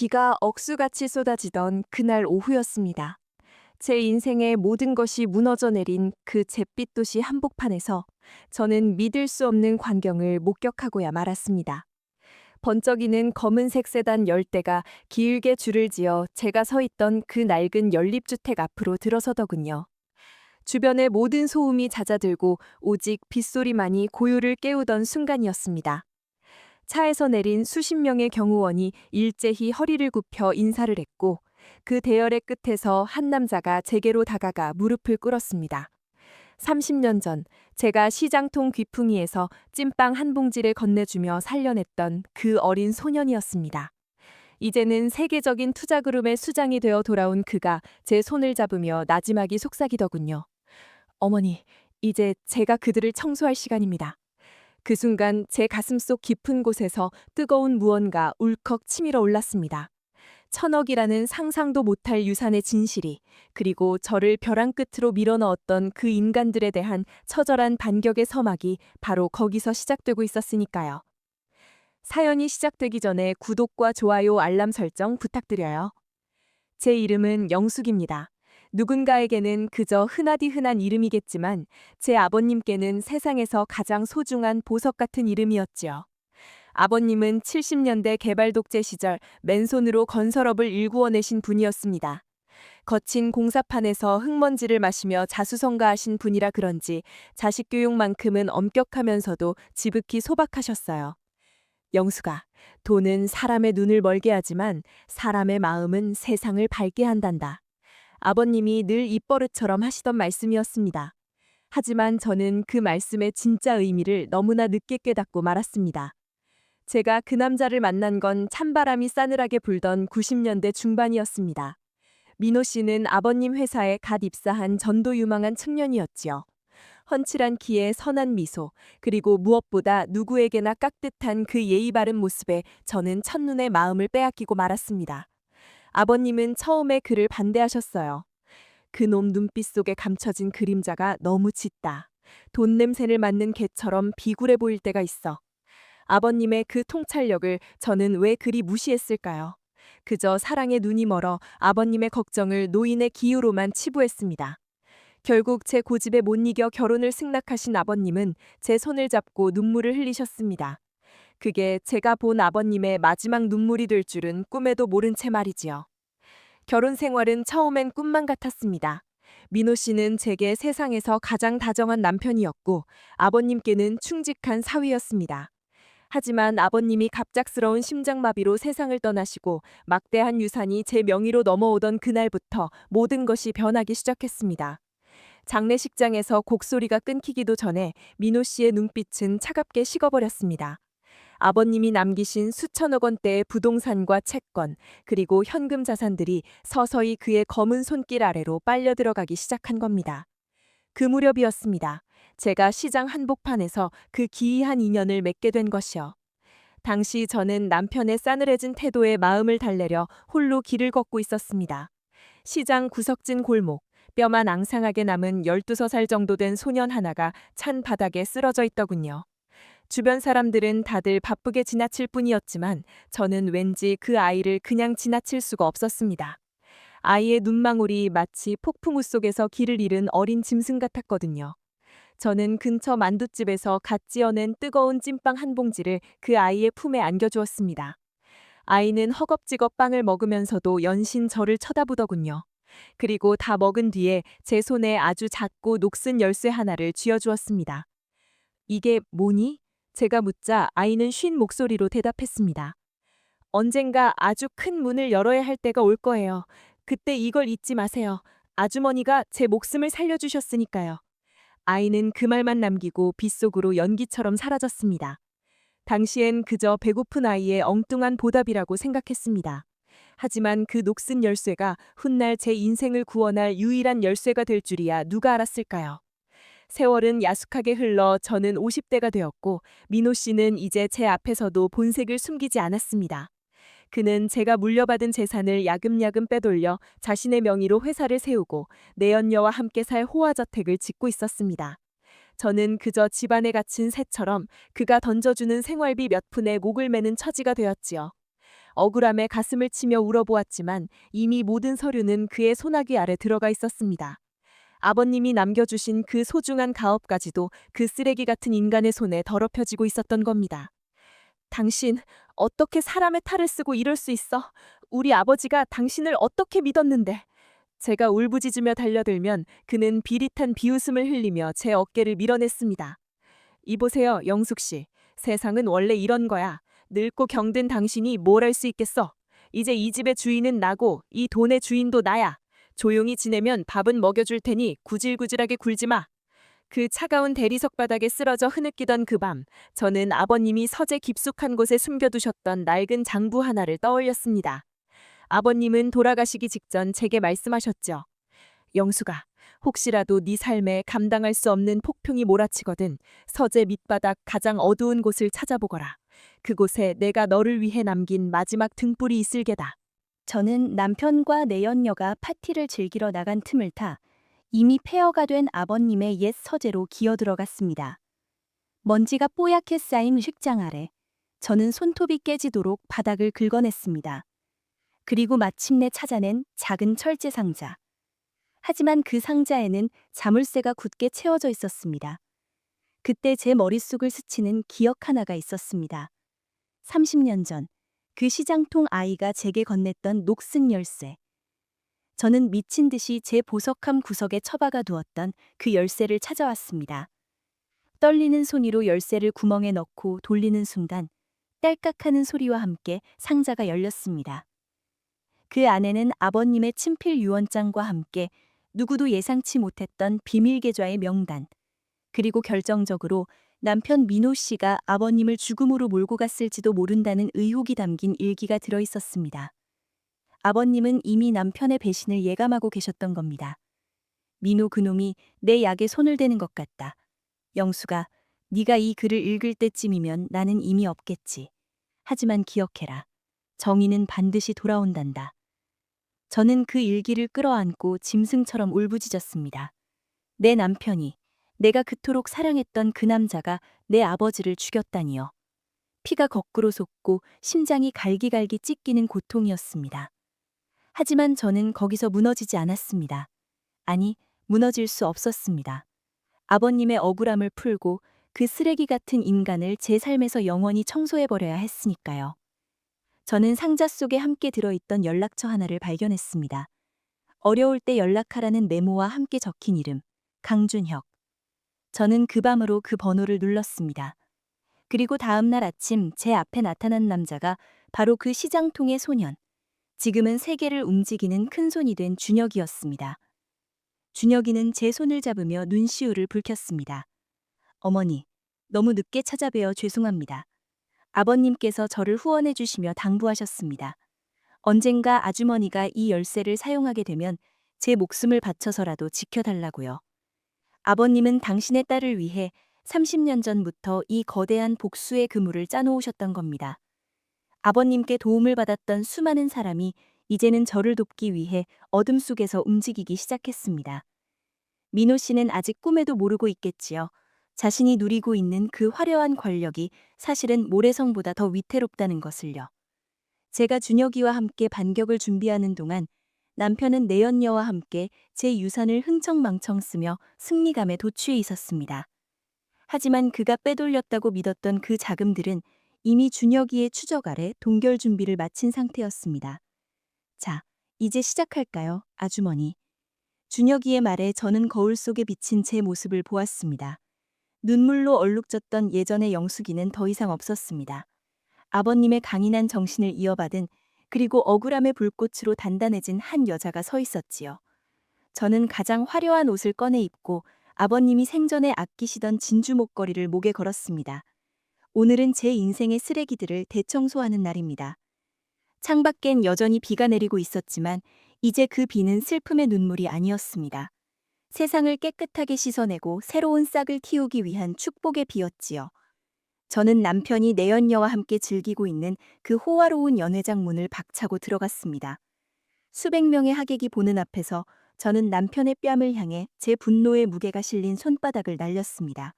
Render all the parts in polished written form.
비가 억수같이 쏟아지던 그날 오후였습니다. 제 인생의 모든 것이 무너져 내린 그 잿빛 도시 한복판에서 저는 믿을 수 없는 광경을 목격하고야 말았습니다. 번쩍이는 검은색 세단 10대가 길게 줄을 지어 제가 서 있던 그 낡은 연립주택 앞으로 들어서더군요. 주변의 모든 소음이 잦아들고 오직 빗소리만이 고요를 깨우던 순간이었습니다. 차에서 내린 수십 명의 경호원이 일제히 허리를 굽혀 인사를 했고 그 대열의 끝에서 한 남자가 제게로 다가가 무릎을 꿇었습니다. 30년 전 제가 시장통 귀풍이에서 찐빵 한 봉지를 건네주며 살려냈던 그 어린 소년이었습니다. 이제는 세계적인 투자그룹의 수장이 되어 돌아온 그가 제 손을 잡으며 나지막이 속삭이더군요. 어머니, 이제 제가 그들을 청소할 시간입니다. 그 순간 제 가슴속 깊은 곳에서 뜨거운 무언가 울컥 치밀어 올랐습니다. 천억이라는 상상도 못할 유산의 진실이, 그리고 저를 벼랑 끝으로 밀어넣었던 그 인간들에 대한 처절한 반격의 서막이 바로 거기서 시작되고 있었으니까요. 사연이 시작되기 전에 구독과 좋아요, 알람 설정 부탁드려요. 제 이름은 영숙입니다. 누군가에게는 그저 흔하디 흔한 이름이겠지만 제 아버님께는 세상에서 가장 소중한 보석 같은 이름이었지요. 아버님은 70년대 개발 독재 시절 맨손으로 건설업을 일구어내신 분이었습니다. 거친 공사판에서 흙먼지를 마시며 자수성가하신 분이라 그런지 자식 교육만큼은 엄격하면서도 지극히 소박하셨어요. 영수가, 돈은 사람의 눈을 멀게 하지만 사람의 마음은 세상을 밝게 한단다. 아버님이 늘 입버릇처럼 하시던 말씀이었습니다. 하지만 저는 그 말씀의 진짜 의미를 너무나 늦게 깨닫고 말았습니다. 제가 그 남자를 만난 건 찬바람이 싸늘하게 불던 90년대 중반이었습니다. 민호 씨는 아버님 회사에 갓 입사한 전도 유망한 청년이었지요. 훤칠한 키에 선한 미소, 그리고 무엇보다 누구에게나 깍듯한 그 예의 바른 모습에 저는 첫눈에 마음을 빼앗기고 말았습니다. 아버님은 처음에 그를 반대하셨어요. 그놈 눈빛 속에 감춰진 그림자가 너무 짙다. 돈 냄새를 맡는 개처럼 비굴해 보일 때가 있어. 아버님의 그 통찰력을 저는 왜 그리 무시했을까요? 그저 사랑에 눈이 멀어 아버님의 걱정을 노인의 기유로만 치부했습니다. 결국 제 고집에 못 이겨 결혼을 승낙하신 아버님은 제 손을 잡고 눈물을 흘리셨습니다. 그게 제가 본 아버님의 마지막 눈물이 될 줄은 꿈에도 모른 채 말이지요. 결혼 생활은 처음엔 꿈만 같았습니다. 민호 씨는 제게 세상에서 가장 다정한 남편이었고 아버님께는 충직한 사위였습니다. 하지만 아버님이 갑작스러운 심장마비로 세상을 떠나시고 막대한 유산이 제 명의로 넘어오던 그날부터 모든 것이 변하기 시작했습니다. 장례식장에서 곡소리가 끊기기도 전에 민호 씨의 눈빛은 차갑게 식어버렸습니다. 아버님이 남기신 수천억 원대의 부동산과 채권, 그리고 현금 자산들이 서서히 그의 검은 손길 아래로 빨려 들어가기 시작한 겁니다. 그 무렵이었습니다. 제가 시장 한복판에서 그 기이한 인연을 맺게 된 것이요. 당시 저는 남편의 싸늘해진 태도에 마음을 달래려 홀로 길을 걷고 있었습니다. 시장 구석진 골목, 뼈만 앙상하게 남은 12살 정도 된 소년 하나가 찬 바닥에 쓰러져 있더군요. 주변 사람들은 다들 바쁘게 지나칠 뿐이었지만 저는 왠지 그 아이를 그냥 지나칠 수가 없었습니다. 아이의 눈망울이 마치 폭풍우 속에서 길을 잃은 어린 짐승 같았거든요. 저는 근처 만둣집에서 갓 지어낸 뜨거운 찐빵 한 봉지를 그 아이의 품에 안겨주었습니다. 아이는 허겁지겁 빵을 먹으면서도 연신 저를 쳐다보더군요. 그리고 다 먹은 뒤에 제 손에 아주 작고 녹슨 열쇠 하나를 쥐어주었습니다. 이게 뭐니? 제가 묻자 아이는 쉰 목소리로 대답했습니다. 언젠가 아주 큰 문을 열어야 할 때가 올 거예요. 그때 이걸 잊지 마세요. 아주머니가 제 목숨을 살려주셨으니까요. 아이는 그 말만 남기고 빗속으로 연기처럼 사라졌습니다. 당시엔 그저 배고픈 아이의 엉뚱한 보답이라고 생각했습니다. 하지만 그 녹슨 열쇠가 훗날 제 인생을 구원할 유일한 열쇠가 될 줄이야 누가 알았을까요? 세월은 야속하게 흘러 저는 50대가 되었고 민호 씨는 이제 제 앞에서도 본색을 숨기지 않았습니다. 그는 제가 물려받은 재산을 야금야금 빼돌려 자신의 명의로 회사를 세우고 내연녀와 함께 살 호화저택을 짓고 있었습니다. 저는 그저 집안에 갇힌 새처럼 그가 던져주는 생활비 몇 푼에 목을 매는 처지가 되었지요. 억울함에 가슴을 치며 울어보았지만 이미 모든 서류는 그의 소나기 아래 들어가 있었습니다. 아버님이 남겨주신 그 소중한 가업까지도 그 쓰레기 같은 인간의 손에 더럽혀지고 있었던 겁니다. 당신, 어떻게 사람의 탈을 쓰고 이럴 수 있어? 우리 아버지가 당신을 어떻게 믿었는데? 제가 울부짖으며 달려들면 그는 비릿한 비웃음을 흘리며 제 어깨를 밀어냈습니다. 이보세요, 영숙 씨. 세상은 원래 이런 거야. 늙고 병든 당신이 뭘 할 수 있겠어? 이제 이 집의 주인은 나고 이 돈의 주인도 나야. 조용히 지내면 밥은 먹여줄 테니 구질구질하게 굴지 마. 그 차가운 대리석 바닥에 쓰러져 흐느끼던 그 밤, 저는 아버님이 서재 깊숙한 곳에 숨겨두셨던 낡은 장부 하나를 떠올렸습니다. 아버님은 돌아가시기 직전 제게 말씀하셨죠. 영수가, 혹시라도 네 삶에 감당할 수 없는 폭풍이 몰아치거든 서재 밑바닥 가장 어두운 곳을 찾아보거라. 그곳에 내가 너를 위해 남긴 마지막 등불이 있을 게다. 저는 남편과 내연녀가 파티를 즐기러 나간 틈을 타 이미 폐허가 된 아버님의 옛 서재로 기어 들어갔습니다. 먼지가 뽀얗게 쌓인 식장 아래 저는 손톱이 깨지도록 바닥을 긁어냈습니다. 그리고 마침내 찾아낸 작은 철제 상자. 하지만 그 상자에는 자물쇠가 굳게 채워져 있었습니다. 그때 제 머릿속을 스치는 기억 하나가 있었습니다. 30년 전, 그 시장통 아이가 제게 건넸던 녹슨 열쇠. 저는 미친 듯이 제 보석함 구석에 처박아 두었던 그 열쇠를 찾아왔습니다. 떨리는 손으로 열쇠를 구멍에 넣고 돌리는 순간, 딸깍하는 소리와 함께 상자가 열렸습니다. 그 안에는 아버님의 친필 유언장과 함께 누구도 예상치 못했던 비밀 계좌의 명단, 그리고 결정적으로 남편 민호 씨가 아버님을 죽음으로 몰고 갔을지도 모른다는 의혹이 담긴 일기가 들어 있었습니다. 아버님은 이미 남편의 배신을 예감하고 계셨던 겁니다. 민호 그놈이 내 약에 손을 대는 것 같다. 영수가, 네가 이 글을 읽을 때쯤이면 나는 이미 없겠지. 하지만 기억해라. 정의는 반드시 돌아온단다. 저는 그 일기를 끌어안고 짐승처럼 울부짖었습니다. 내 남편이, 내가 그토록 사랑했던 그 남자가 내 아버지를 죽였다니요. 피가 거꾸로 솟고 심장이 갈기갈기 찢기는 고통이었습니다. 하지만 저는 거기서 무너지지 않았습니다. 아니, 무너질 수 없었습니다. 아버님의 억울함을 풀고 그 쓰레기 같은 인간을 제 삶에서 영원히 청소해버려야 했으니까요. 저는 상자 속에 함께 들어있던 연락처 하나를 발견했습니다. 어려울 때 연락하라는 메모와 함께 적힌 이름, 강준혁. 저는 그 밤으로 그 번호를 눌렀습니다. 그리고 다음 날 아침 제 앞에 나타난 남자가 바로 그 시장통의 소년, 지금은 세계를 움직이는 큰손이 된 준혁이었습니다. 준혁이는 제 손을 잡으며 눈시울을 붉혔습니다. 어머니, 너무 늦게 찾아뵈어 죄송합니다. 아버님께서 저를 후원해 주시며 당부하셨습니다. 언젠가 아주머니가 이 열쇠를 사용하게 되면 제 목숨을 바쳐서라도 지켜달라고요. 아버님은 당신의 딸을 위해 30년 전부터 이 거대한 복수의 그물을 짜놓으셨던 겁니다. 아버님께 도움을 받았던 수많은 사람이 이제는 저를 돕기 위해 어둠 속에서 움직이기 시작했습니다. 민호 씨는 아직 꿈에도 모르고 있겠지요. 자신이 누리고 있는 그 화려한 권력이 사실은 모래성보다 더 위태롭다는 것을요. 제가 준혁이와 함께 반격을 준비하는 동안 남편은 내연녀와 함께 제 유산을 흥청망청 쓰며 승리감에 도취해 있었습니다. 하지만 그가 빼돌렸다고 믿었던 그 자금들은 이미 준혁이의 추적 아래 동결 준비를 마친 상태였습니다. 자, 이제 시작할까요, 아주머니? 준혁이의 말에 저는 거울 속에 비친 제 모습을 보았습니다. 눈물로 얼룩졌던 예전의 영숙이는 더 이상 없었습니다. 아버님의 강인한 정신을 이어받은, 그리고 억울함의 불꽃으로 단단해진 한 여자가 서 있었지요. 저는 가장 화려한 옷을 꺼내 입고 아버님이 생전에 아끼시던 진주 목걸이를 목에 걸었습니다. 오늘은 제 인생의 쓰레기들을 대청소하는 날입니다. 창밖엔 여전히 비가 내리고 있었지만 이제 그 비는 슬픔의 눈물이 아니었습니다. 세상을 깨끗하게 씻어내고 새로운 싹을 틔우기 위한 축복의 비였지요. 저는 남편이 내연녀와 함께 즐기고 있는 그 호화로운 연회장 문을 박차고 들어갔습니다. 수백 명의 하객이 보는 앞에서 저는 남편의 뺨을 향해 제 분노의 무게가 실린 손바닥을 날렸습니다.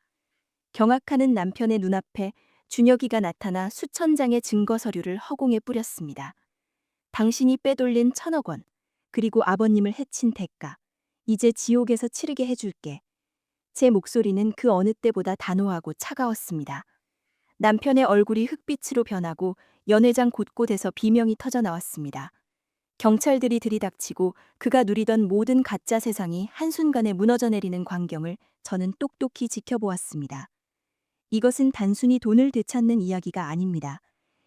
경악하는 남편의 눈앞에 준혁이가 나타나 수천 장의 증거 서류를 허공에 뿌렸습니다. 당신이 빼돌린 1,000억 원, 그리고 아버님을 해친 대가, 이제 지옥에서 치르게 해줄게. 제 목소리는 그 어느 때보다 단호하고 차가웠습니다. 남편의 얼굴이 흑빛으로 변하고 연회장 곳곳에서 비명이 터져 나왔습니다. 경찰들이 들이닥치고 그가 누리던 모든 가짜 세상이 한순간에 무너져 내리는 광경을 저는 똑똑히 지켜보았습니다. 이것은 단순히 돈을 되찾는 이야기가 아닙니다.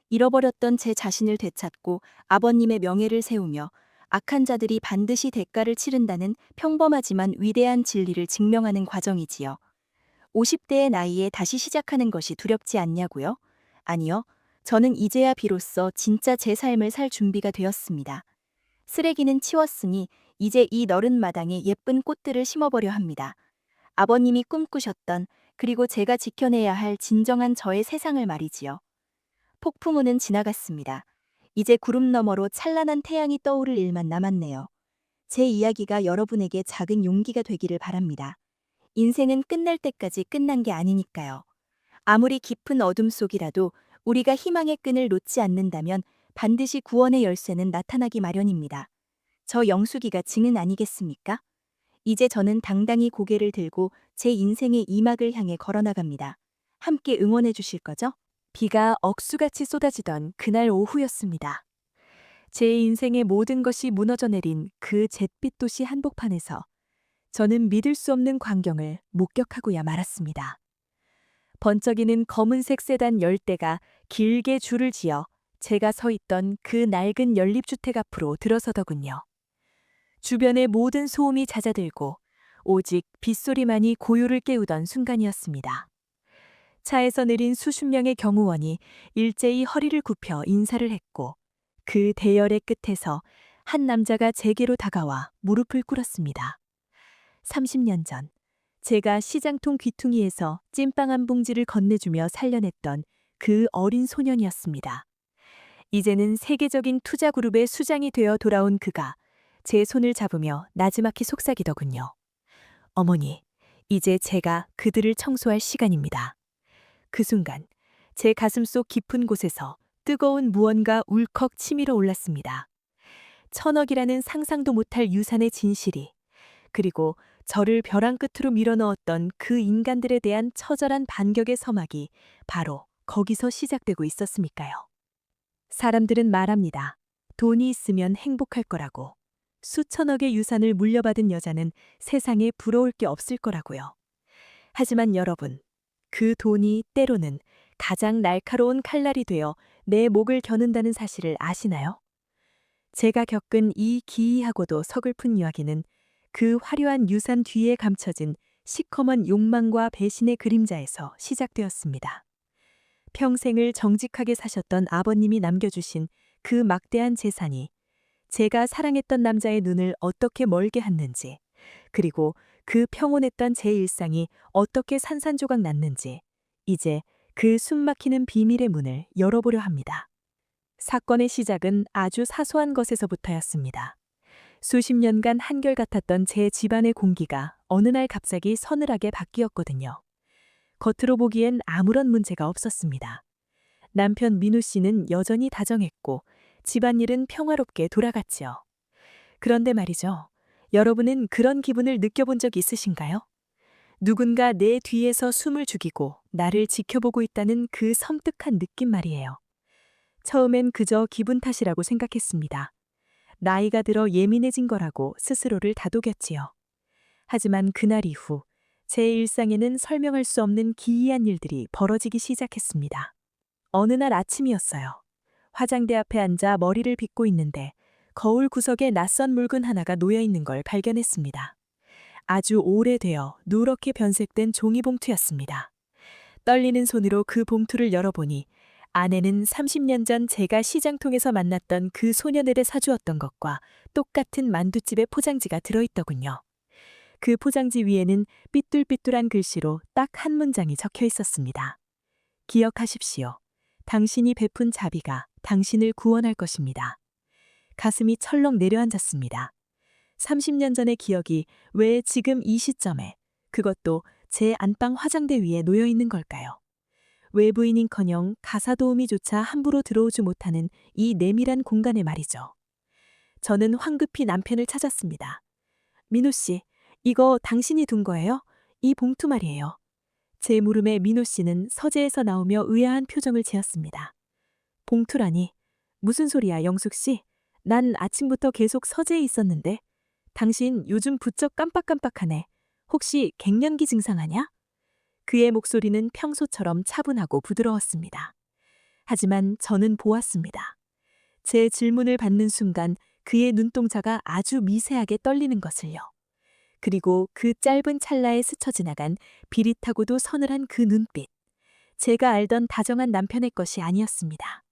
잃어버렸던 제 자신을 되찾고 아버님의 명예를 세우며 악한 자들이 반드시 대가를 치른다는 평범하지만 위대한 진리를 증명하는 과정이지요. 50대의 나이에 다시 시작하는 것이 두렵지 않냐고요? 아니요. 저는 이제야 비로소 진짜 제 삶을 살 준비가 되었습니다. 쓰레기는 치웠으니 이제 이 너른 마당에 예쁜 꽃들을 심어보려 합니다. 아버님이 꿈꾸셨던, 그리고 제가 지켜내야 할 진정한 저의 세상을 말이지요. 폭풍우는 지나갔습니다. 이제 구름 너머로 찬란한 태양이 떠오를 일만 남았네요. 제 이야기가 여러분에게 작은 용기가 되기를 바랍니다. 인생은 끝날 때까지 끝난 게 아니니까요. 아무리 깊은 어둠 속이라도 우리가 희망의 끈을 놓지 않는다면 반드시 구원의 열쇠는 나타나기 마련입니다. 저 영숙이가 증인 아니겠습니까? 이제 저는 당당히 고개를 들고 제 인생의 이막을 향해 걸어나갑니다. 함께 응원해 주실 거죠? 비가 억수같이 쏟아지던 그날 오후였습니다. 제 인생의 모든 것이 무너져 내린 그 잿빛 도시 한복판에서 저는 믿을 수 없는 광경을 목격하고야 말았습니다. 번쩍이는 검은색 세단 10대가 길게 줄을 지어 제가 서 있던 그 낡은 연립주택 앞으로 들어서더군요. 주변의 모든 소음이 잦아들고 오직 빗소리만이 고요를 깨우던 순간이었습니다. 차에서 내린 수십 명의 경호원이 일제히 허리를 굽혀 인사를 했고 그 대열의 끝에서 한 남자가 제게로 다가와 무릎을 꿇었습니다. 30년 전 제가 시장통 귀퉁이에서 찐빵 한 봉지를 건네주며 살려냈던 그 어린 소년이었습니다. 이제는 세계적인 투자그룹의 수장이 되어 돌아온 그가 제 손을 잡으며 나지막히 속삭이더군요. 어머니, 이제 제가 그들을 청소할 시간입니다. 그 순간 제 가슴속 깊은 곳에서 뜨거운 무언가 울컥 치밀어 올랐습니다. 1,000억이라는 상상도 못할 유산의 진실이, 그리고 저를 벼랑 끝으로 밀어넣었던 그 인간들에 대한 처절한 반격의 서막이 바로 거기서 시작되고 있었으니까요. 사람들은 말합니다. 돈이 있으면 행복할 거라고. 수천억의 유산을 물려받은 여자는 세상에 부러울 게 없을 거라고요. 하지만 여러분, 그 돈이 때로는 가장 날카로운 칼날이 되어 내 목을 겨눈다는 사실을 아시나요? 제가 겪은 이 기이하고도 서글픈 이야기는 그 화려한 유산 뒤에 감춰진 시커먼 욕망과 배신의 그림자에서 시작되었습니다. 평생을 정직하게 사셨던 아버님이 남겨주신 그 막대한 재산이 제가 사랑했던 남자의 눈을 어떻게 멀게 했는지, 그리고 그 평온했던 제 일상이 어떻게 산산조각 났는지, 이제 그 숨막히는 비밀의 문을 열어보려 합니다. 사건의 시작은 아주 사소한 것에서부터였습니다. 수십 년간 한결같았던 제 집안의 공기가 어느 날 갑자기 서늘하게 바뀌었거든요. 겉으로 보기엔 아무런 문제가 없었습니다. 남편 민우 씨는 여전히 다정했고 집안일은 평화롭게 돌아갔지요. 그런데 말이죠. 여러분은 그런 기분을 느껴본 적 있으신가요? 누군가 내 뒤에서 숨을 죽이고 나를 지켜보고 있다는 그 섬뜩한 느낌 말이에요. 처음엔 그저 기분 탓이라고 생각했습니다. 나이가 들어 예민해진 거라고 스스로를 다독였지요. 하지만 그날 이후 제 일상에는 설명할 수 없는 기이한 일들이 벌어지기 시작했습니다. 어느 날 아침이었어요. 화장대 앞에 앉아 머리를 빗고 있는데 거울 구석에 낯선 물건 하나가 놓여 있는 걸 발견했습니다. 아주 오래되어 누렇게 변색된 종이봉투였습니다. 떨리는 손으로 그 봉투를 열어보니 안에는 30년 전 제가 시장통에서 만났던 그 소년에게 사주었던 것과 똑같은 만두집의 포장지가 들어있더군요. 그 포장지 위에는 삐뚤삐뚤한 글씨로 딱 한 문장이 적혀 있었습니다. 기억하십시오. 당신이 베푼 자비가 당신을 구원할 것입니다. 가슴이 철렁 내려앉았습니다. 30년 전의 기억이 왜 지금 이 시점에, 그것도 제 안방 화장대 위에 놓여 있는 걸까요? 외부인인커녕 가사 도우미조차 함부로 들어오지 못하는 이 내밀한 공간에 말이죠. 저는 황급히 남편을 찾았습니다. 민호 씨, 이거 당신이 둔 거예요? 이 봉투 말이에요. 제 물음에 민호 씨는 서재에서 나오며 의아한 표정을 지었습니다. 봉투라니. 무슨 소리야, 영숙 씨? 난 아침부터 계속 서재에 있었는데. 당신 요즘 부쩍 깜빡깜빡하네. 혹시 갱년기 증상하냐? 그의 목소리는 평소처럼 차분하고 부드러웠습니다. 하지만 저는 보았습니다. 제 질문을 받는 순간 그의 눈동자가 아주 미세하게 떨리는 것을요. 그리고 그 짧은 찰나에 스쳐 지나간 비릿하고도 서늘한 그 눈빛. 제가 알던 다정한 남편의 것이 아니었습니다.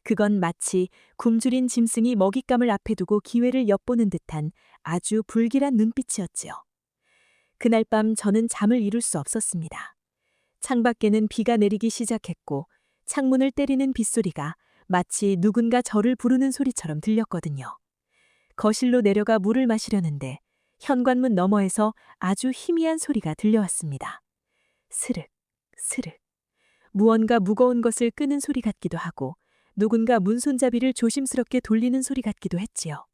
그건 마치 굶주린 짐승이 먹잇감을 앞에 두고 기회를 엿보는 듯한 아주 불길한 눈빛이었지요. 그날 밤 저는 잠을 이룰 수 없었습니다. 창밖에는 비가 내리기 시작했고 창문을 때리는 빗소리가 마치 누군가 저를 부르는 소리처럼 들렸거든요. 거실로 내려가 물을 마시려는데 현관문 너머에서 아주 희미한 소리가 들려왔습니다. 스륵, 스륵. 무언가 무거운 것을 끄는 소리 같기도 하고 누군가 문손잡이를 조심스럽게 돌리는 소리 같기도 했지요.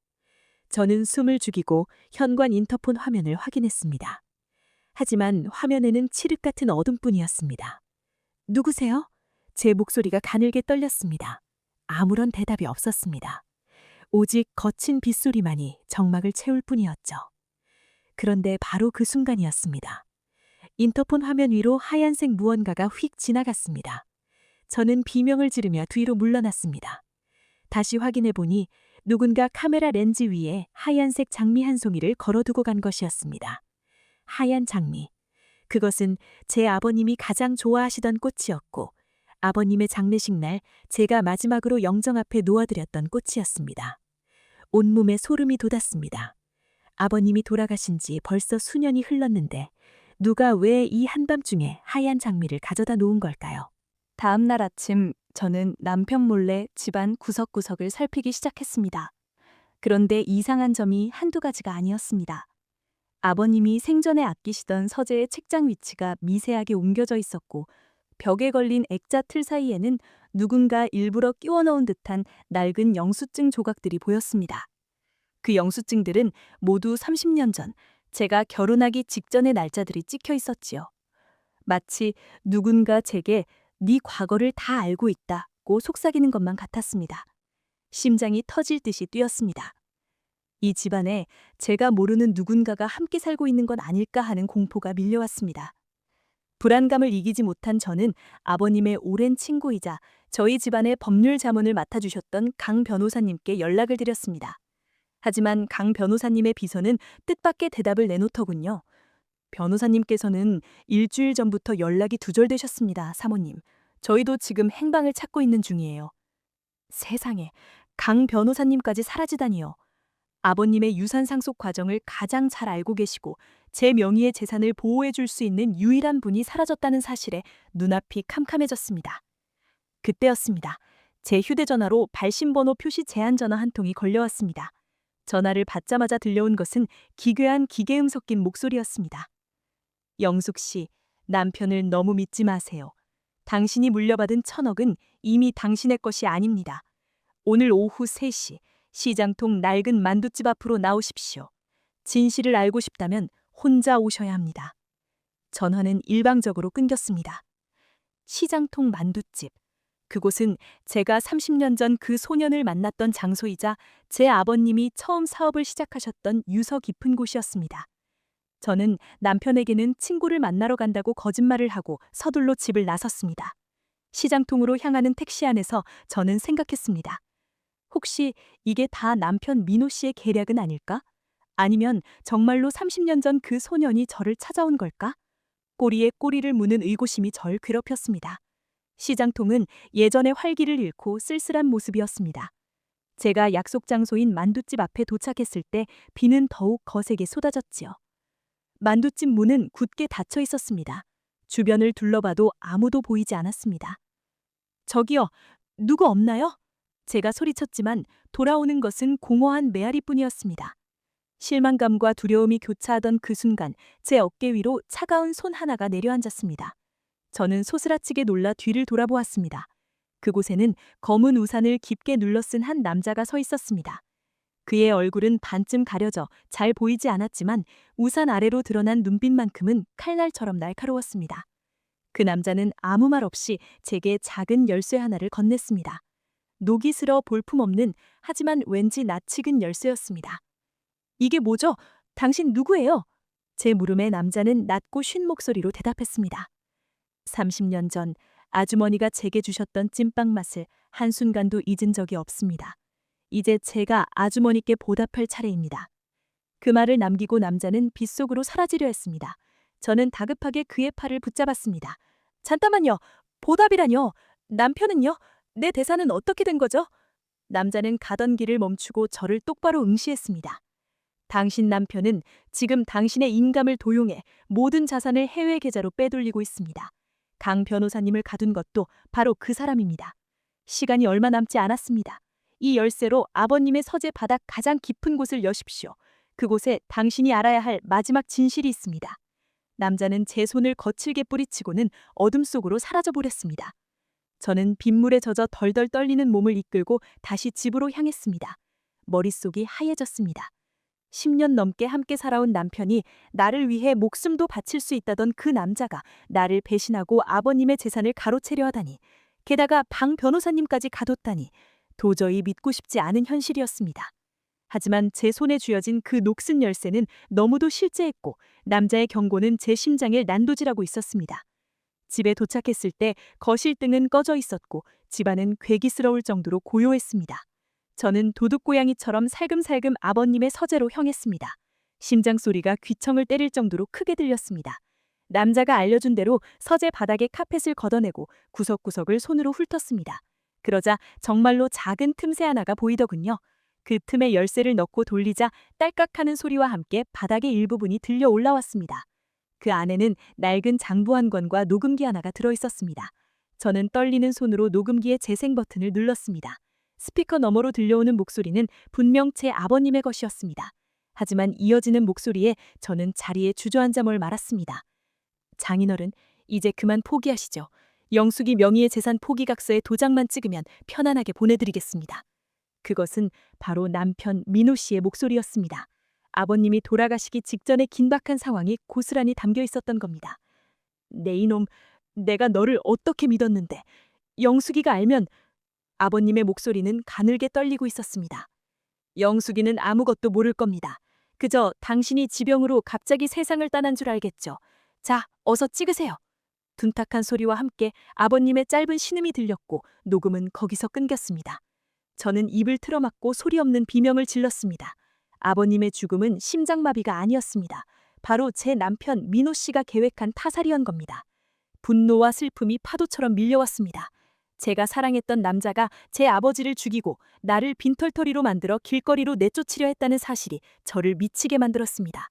저는 숨을 죽이고 현관 인터폰 화면을 확인했습니다. 하지만 화면에는 칠흑 같은 어둠뿐이었습니다. 누구세요? 제 목소리가 가늘게 떨렸습니다. 아무런 대답이 없었습니다. 오직 거친 빗소리만이 정막을 채울 뿐이었죠. 그런데 바로 그 순간이었습니다. 인터폰 화면 위로 하얀색 무언가가 휙 지나갔습니다. 저는 비명을 지르며 뒤로 물러났습니다. 다시 확인해 보니 누군가 카메라 렌즈 위에 하얀색 장미 한 송이를 걸어두고 간 것이었습니다. 하얀 장미. 그것은 제 아버님이 가장 좋아하시던 꽃이었고 아버님의 장례식 날 제가 마지막으로 영정 앞에 놓아드렸던 꽃이었습니다. 온몸에 소름이 돋았습니다. 아버님이 돌아가신 지 벌써 수년이 흘렀는데 누가 왜 이 한밤중에 하얀 장미를 가져다 놓은 걸까요? 다음 날 아침 저는 남편 몰래 집안 구석구석을 살피기 시작했습니다. 그런데 이상한 점이 한두 가지가 아니었습니다. 아버님이 생전에 아끼시던 서재의 책장 위치가 미세하게 옮겨져 있었고 벽에 걸린 액자 틀 사이에는 누군가 일부러 끼워 넣은 듯한 낡은 영수증 조각들이 보였습니다. 그 영수증들은 모두 30년 전 제가 결혼하기 직전의 날짜들이 찍혀 있었지요. 마치 누군가 제게 네 과거를 다 알고 있다고 속삭이는 것만 같았습니다. 심장이 터질 듯이 뛰었습니다. 이 집안에 제가 모르는 누군가가 함께 살고 있는 건 아닐까 하는 공포가 밀려왔습니다. 불안감을 이기지 못한 저는 아버님의 오랜 친구이자 저희 집안의 법률 자문을 맡아주셨던 강 변호사님께 연락을 드렸습니다. 하지만 강 변호사님의 비서는 뜻밖의 대답을 내놓더군요. 변호사님께서는 일주일 전부터 연락이 두절되셨습니다, 사모님. 저희도 지금 행방을 찾고 있는 중이에요. 세상에, 강 변호사님까지 사라지다니요. 아버님의 유산 상속 과정을 가장 잘 알고 계시고 제 명의의 재산을 보호해 줄 수 있는 유일한 분이 사라졌다는 사실에 눈앞이 캄캄해졌습니다. 그때였습니다. 제 휴대전화로 발신번호 표시 제한 전화 한 통이 걸려왔습니다. 전화를 받자마자 들려온 것은 기괴한 기계음 섞인 목소리였습니다. 영숙 씨, 남편을 너무 믿지 마세요. 당신이 물려받은 1,000억은 이미 당신의 것이 아닙니다. 오늘 오후 3시 시장통 낡은 만두집 앞으로 나오십시오. 진실을 알고 싶다면 혼자 오셔야 합니다. 전화는 일방적으로 끊겼습니다. 시장통 만두집. 그곳은 제가 30년 전 그 소년을 만났던 장소이자 제 아버님이 처음 사업을 시작하셨던 유서 깊은 곳이었습니다. 저는 남편에게는 친구를 만나러 간다고 거짓말을 하고 서둘러 집을 나섰습니다. 시장통으로 향하는 택시 안에서 저는 생각했습니다. 혹시 이게 다 남편 민호 씨의 계략은 아닐까? 아니면 정말로 30년 전 그 소년이 저를 찾아온 걸까? 꼬리에 꼬리를 무는 의구심이 절 괴롭혔습니다. 시장통은 예전의 활기를 잃고 쓸쓸한 모습이었습니다. 제가 약속 장소인 만두집 앞에 도착했을 때 비는 더욱 거세게 쏟아졌지요. 만두집 문은 굳게 닫혀 있었습니다. 주변을 둘러봐도 아무도 보이지 않았습니다. 저기요, 누구 없나요? 제가 소리쳤지만 돌아오는 것은 공허한 메아리뿐이었습니다. 실망감과 두려움이 교차하던 그 순간 제 어깨 위로 차가운 손 하나가 내려앉았습니다. 저는 소스라치게 놀라 뒤를 돌아보았습니다. 그곳에는 검은 우산을 깊게 눌러쓴 한 남자가 서 있었습니다. 그의 얼굴은 반쯤 가려져 잘 보이지 않았지만 우산 아래로 드러난 눈빛만큼은 칼날처럼 날카로웠습니다. 그 남자는 아무 말 없이 제게 작은 열쇠 하나를 건넸습니다. 녹이스러 볼품없는 하지만 왠지 낯익은 열쇠였습니다. 이게 뭐죠? 당신 누구예요? 제 물음에 남자는 낮고 쉰 목소리로 대답했습니다. 30년 전 아주머니가 제게 주셨던 찐빵 맛을 한순간도 잊은 적이 없습니다. 이제 제가 아주머니께 보답할 차례입니다. 그 말을 남기고 남자는 빗속으로 사라지려 했습니다. 저는 다급하게 그의 팔을 붙잡았습니다. 잠깐만요. 보답이라뇨? 남편은요? 내 대사는 어떻게 된 거죠? 남자는 가던 길을 멈추고 저를 똑바로 응시했습니다. 당신 남편은 지금 당신의 인감을 도용해 모든 자산을 해외 계좌로 빼돌리고 있습니다. 강 변호사님을 가둔 것도 바로 그 사람입니다. 시간이 얼마 남지 않았습니다. 이 열쇠로 아버님의 서재 바닥 가장 깊은 곳을 여십시오. 그곳에 당신이 알아야 할 마지막 진실이 있습니다. 남자는 제 손을 거칠게 뿌리치고는 어둠 속으로 사라져버렸습니다. 저는 빗물에 젖어 덜덜 떨리는 몸을 이끌고 다시 집으로 향했습니다. 머릿속이 하얘졌습니다. 10년 넘게 함께 살아온 남편이 나를 위해 목숨도 바칠 수 있다던 그 남자가 나를 배신하고 아버님의 재산을 가로채려 하다니, 게다가 방 변호사님까지 가뒀다니 도저히 믿고 싶지 않은 현실이었습니다. 하지만 제 손에 쥐어진 그 녹슨 열쇠는 너무도 실제했고 남자의 경고는 제 심장을 난도질하고 있었습니다. 집에 도착했을 때 거실 등은 꺼져 있었고 집안은 괴기스러울 정도로 고요했습니다. 저는 도둑고양이처럼 살금살금 아버님의 서재로 향했습니다. 심장 소리가 귀청을 때릴 정도로 크게 들렸습니다. 남자가 알려준 대로 서재 바닥에 카펫을 걷어내고 구석구석을 손으로 훑었습니다. 그러자 정말로 작은 틈새 하나가 보이더군요. 그 틈에 열쇠를 넣고 돌리자 딸깍하는 소리와 함께 바닥의 일부분이 들려 올라왔습니다. 그 안에는 낡은 장부 한 권과 녹음기 하나가 들어있었습니다. 저는 떨리는 손으로 녹음기의 재생 버튼을 눌렀습니다. 스피커 너머로 들려오는 목소리는 분명 제 아버님의 것이었습니다. 하지만 이어지는 목소리에 저는 자리에 주저앉아 말았습니다. 장인어른, 이제 그만 포기하시죠. 영숙이 명의의 재산 포기각서에 도장만 찍으면 편안하게 보내드리겠습니다. 그것은 바로 남편 민호 씨의 목소리였습니다. 아버님이 돌아가시기 직전의 긴박한 상황이 고스란히 담겨 있었던 겁니다. 내 이놈, 내가 너를 어떻게 믿었는데. 영숙이가 알면. 아버님의 목소리는 가늘게 떨리고 있었습니다. 영숙이는 아무것도 모를 겁니다. 그저 당신이 지병으로 갑자기 세상을 떠난 줄 알겠죠. 자, 어서 찍으세요. 둔탁한 소리와 함께 아버님의 짧은 신음이 들렸고 녹음은 거기서 끊겼습니다. 저는 입을 틀어막고 소리 없는 비명을 질렀습니다. 아버님의 죽음은 심장마비가 아니었습니다. 바로 제 남편 민호 씨가 계획한 타살이었던 겁니다. 분노와 슬픔이 파도처럼 밀려왔습니다. 제가 사랑했던 남자가 제 아버지를 죽이고 나를 빈털터리로 만들어 길거리로 내쫓으려 했다는 사실이 저를 미치게 만들었습니다.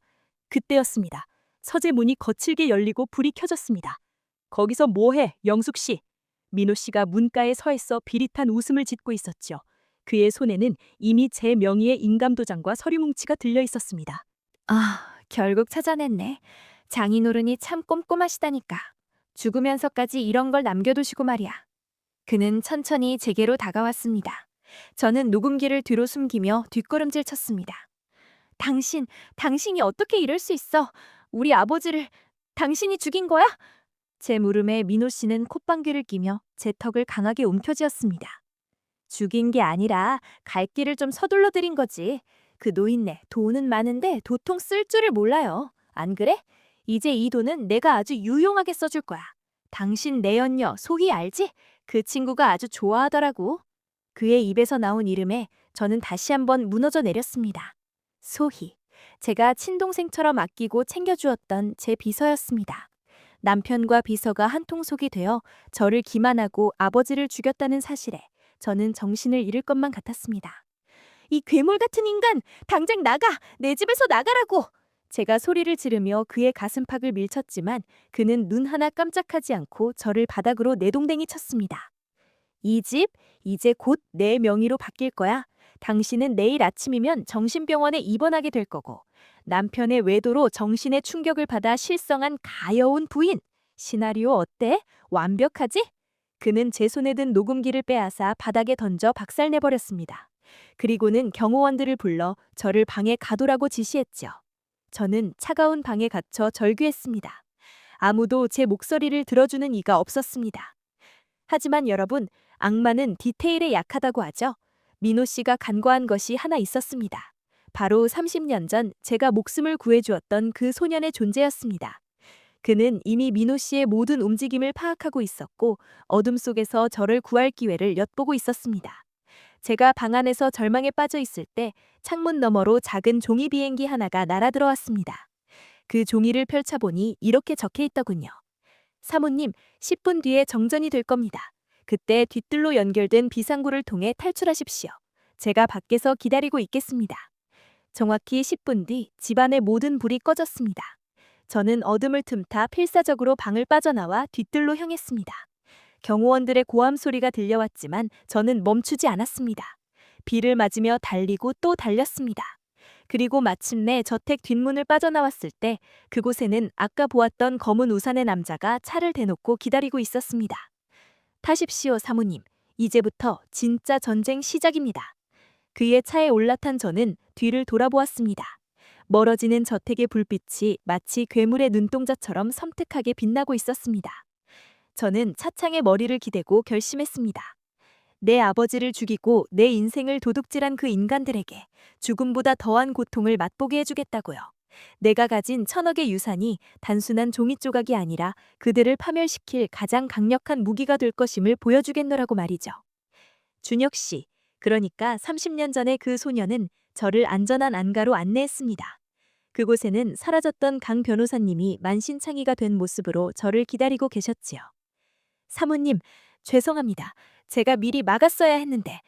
그때였습니다. 서재 문이 거칠게 열리고 불이 켜졌습니다. 거기서 뭐해, 영숙 씨? 민호 씨가 문가에 서 있어 비릿한 웃음을 짓고 있었죠. 그의 손에는 이미 제 명의의 인감도장과 서류뭉치가 들려 있었습니다. 아, 결국 찾아냈네. 장인어른이 참 꼼꼼하시다니까. 죽으면서까지 이런 걸 남겨두시고 말이야. 그는 천천히 제게로 다가왔습니다. 저는 녹음기를 뒤로 숨기며 뒷걸음질 쳤습니다. 당신이 어떻게 이럴 수 있어? 우리 아버지를 당신이 죽인 거야? 제 물음에 민호 씨는 콧방귀를 끼며 제 턱을 강하게 움켜쥐었습니다. 죽인 게 아니라 갈 길을 좀 서둘러 드린 거지. 그 노인네 돈은 많은데 도통 쓸 줄을 몰라요. 안 그래? 이제 이 돈은 내가 아주 유용하게 써줄 거야. 당신 내연녀 소희 알지? 그 친구가 아주 좋아하더라고. 그의 입에서 나온 이름에 저는 다시 한번 무너져 내렸습니다. 소희. 제가 친동생처럼 아끼고 챙겨주었던 제 비서였습니다. 남편과 비서가 한 통속이 되어 저를 기만하고 아버지를 죽였다는 사실에 저는 정신을 잃을 것만 같았습니다. 이 괴물 같은 인간! 당장 나가! 내 집에서 나가라고! 제가 소리를 지르며 그의 가슴팍을 밀쳤지만 그는 눈 하나 깜짝하지 않고 저를 바닥으로 내동댕이 쳤습니다. 이 집 이제 곧 내 명의로 바뀔 거야. 당신은 내일 아침이면 정신병원에 입원하게 될 거고 남편의 외도로 정신의 충격을 받아 실성한 가여운 부인. 시나리오 어때? 완벽하지? 그는 제 손에 든 녹음기를 빼앗아 바닥에 던져 박살내버렸습니다. 그리고는 경호원들을 불러 저를 방에 가두라고 지시했죠. 저는 차가운 방에 갇혀 절규했습니다. 아무도 제 목소리를 들어주는 이가 없었습니다. 하지만 여러분, 악마는 디테일에 약하다고 하죠. 민호 씨가 간과한 것이 하나 있었습니다. 바로 30년 전 제가 목숨을 구해주었던 그 소년의 존재였습니다. 그는 이미 민호 씨의 모든 움직임을 파악하고 있었고 어둠 속에서 저를 구할 기회를 엿보고 있었습니다. 제가 방 안에서 절망에 빠져 있을 때 창문 너머로 작은 종이 비행기 하나가 날아들어왔습니다. 그 종이를 펼쳐보니 이렇게 적혀 있더군요. 사모님, 10분 뒤에 정전이 될 겁니다. 그때 뒤뜰로 연결된 비상구를 통해 탈출하십시오. 제가 밖에서 기다리고 있겠습니다. 정확히 10분 뒤 집안의 모든 불이 꺼졌습니다. 저는 어둠을 틈타 필사적으로 방을 빠져나와 뒤뜰로 향했습니다. 경호원들의 고함 소리가 들려왔지만 저는 멈추지 않았습니다. 비를 맞으며 달리고 또 달렸습니다. 그리고 마침내 저택 뒷문을 빠져나왔을 때 그곳에는 아까 보았던 검은 우산의 남자가 차를 대놓고 기다리고 있었습니다. 타십시오, 사모님. 이제부터 진짜 전쟁 시작입니다. 그의 차에 올라탄 저는 뒤를 돌아보았습니다. 멀어지는 저택의 불빛이 마치 괴물의 눈동자처럼 섬뜩하게 빛나고 있었습니다. 저는 차창에 머리를 기대고 결심했습니다. 내 아버지를 죽이고 내 인생을 도둑질한 그 인간들에게 죽음보다 더한 고통을 맛보게 해주겠다고요. 내가 가진 1000억의 유산이 단순한 종이 조각이 아니라 그들을 파멸시킬 가장 강력한 무기가 될 것임을 보여주겠노라고 말이죠. 준혁 씨, 그러니까 30년 전의 그 소녀는 저를 안전한 안가로 안내했습니다. 그곳에는 사라졌던 강 변호사님이 만신창이가 된 모습으로 저를 기다리고 계셨지요. 사모님, 죄송합니다. 제가 미리 막았어야 했는데.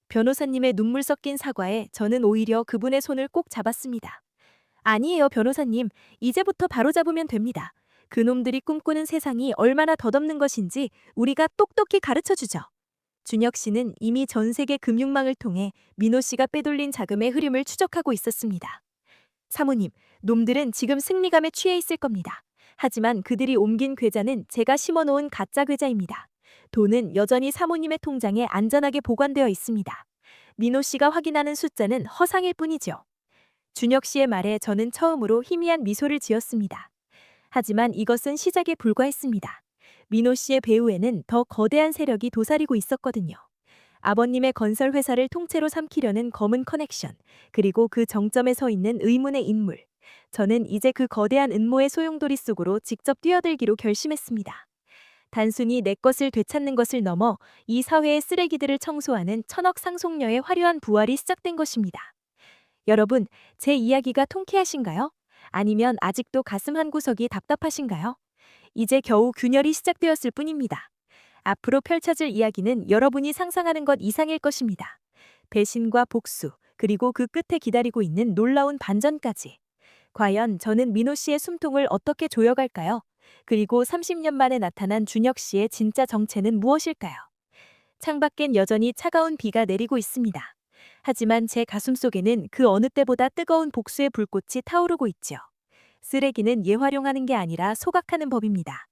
변호사님의 눈물 섞인 사과에 저는 오히려 그분의 손을 꼭 잡았습니다. 아니에요, 변호사님. 이제부터 바로잡으면 됩니다. 그놈들이 꿈꾸는 세상이 얼마나 덧없는 것인지 우리가 똑똑히 가르쳐주죠. 준혁 씨는 이미 전 세계 금융망을 통해 민호 씨가 빼돌린 자금의 흐름을 추적하고 있었습니다. 사모님, 놈들은 지금 승리감에 취해 있을 겁니다. 하지만 그들이 옮긴 계좌는 제가 심어놓은 가짜 계좌입니다. 돈은 여전히 사모님의 통장에 안전하게 보관되어 있습니다. 민호 씨가 확인하는 숫자는 허상일 뿐이죠. 준혁 씨의 말에 저는 처음으로 희미한 미소를 지었습니다. 하지만 이것은 시작에 불과했습니다. 민호 씨의 배후에는 더 거대한 세력이 도사리고 있었거든요. 아버님의 건설 회사를 통째로 삼키려는 검은 커넥션, 그리고 그 정점에 서 있는 의문의 인물. 저는 이제 그 거대한 음모의 소용돌이 속으로 직접 뛰어들기로 결심했습니다. 단순히 내 것을 되찾는 것을 넘어 이 사회의 쓰레기들을 청소하는 1000억 상속녀의 화려한 부활이 시작된 것입니다. 여러분, 제 이야기가 통쾌하신가요? 아니면 아직도 가슴 한구석이 답답하신가요? 이제 겨우 균열이 시작되었을 뿐입니다. 앞으로 펼쳐질 이야기는 여러분이 상상하는 것 이상일 것입니다. 배신과 복수, 그리고 그 끝에 기다리고 있는 놀라운 반전까지. 과연 저는 민호 씨의 숨통을 어떻게 조여갈까요? 그리고 30년 만에 나타난 준혁 씨의 진짜 정체는 무엇일까요? 창밖엔 여전히 차가운 비가 내리고 있습니다. 하지만 제 가슴속에는 그 어느 때보다 뜨거운 복수의 불꽃이 타오르고 있죠. 쓰레기는 예활용하는 게 아니라 소각하는 법입니다.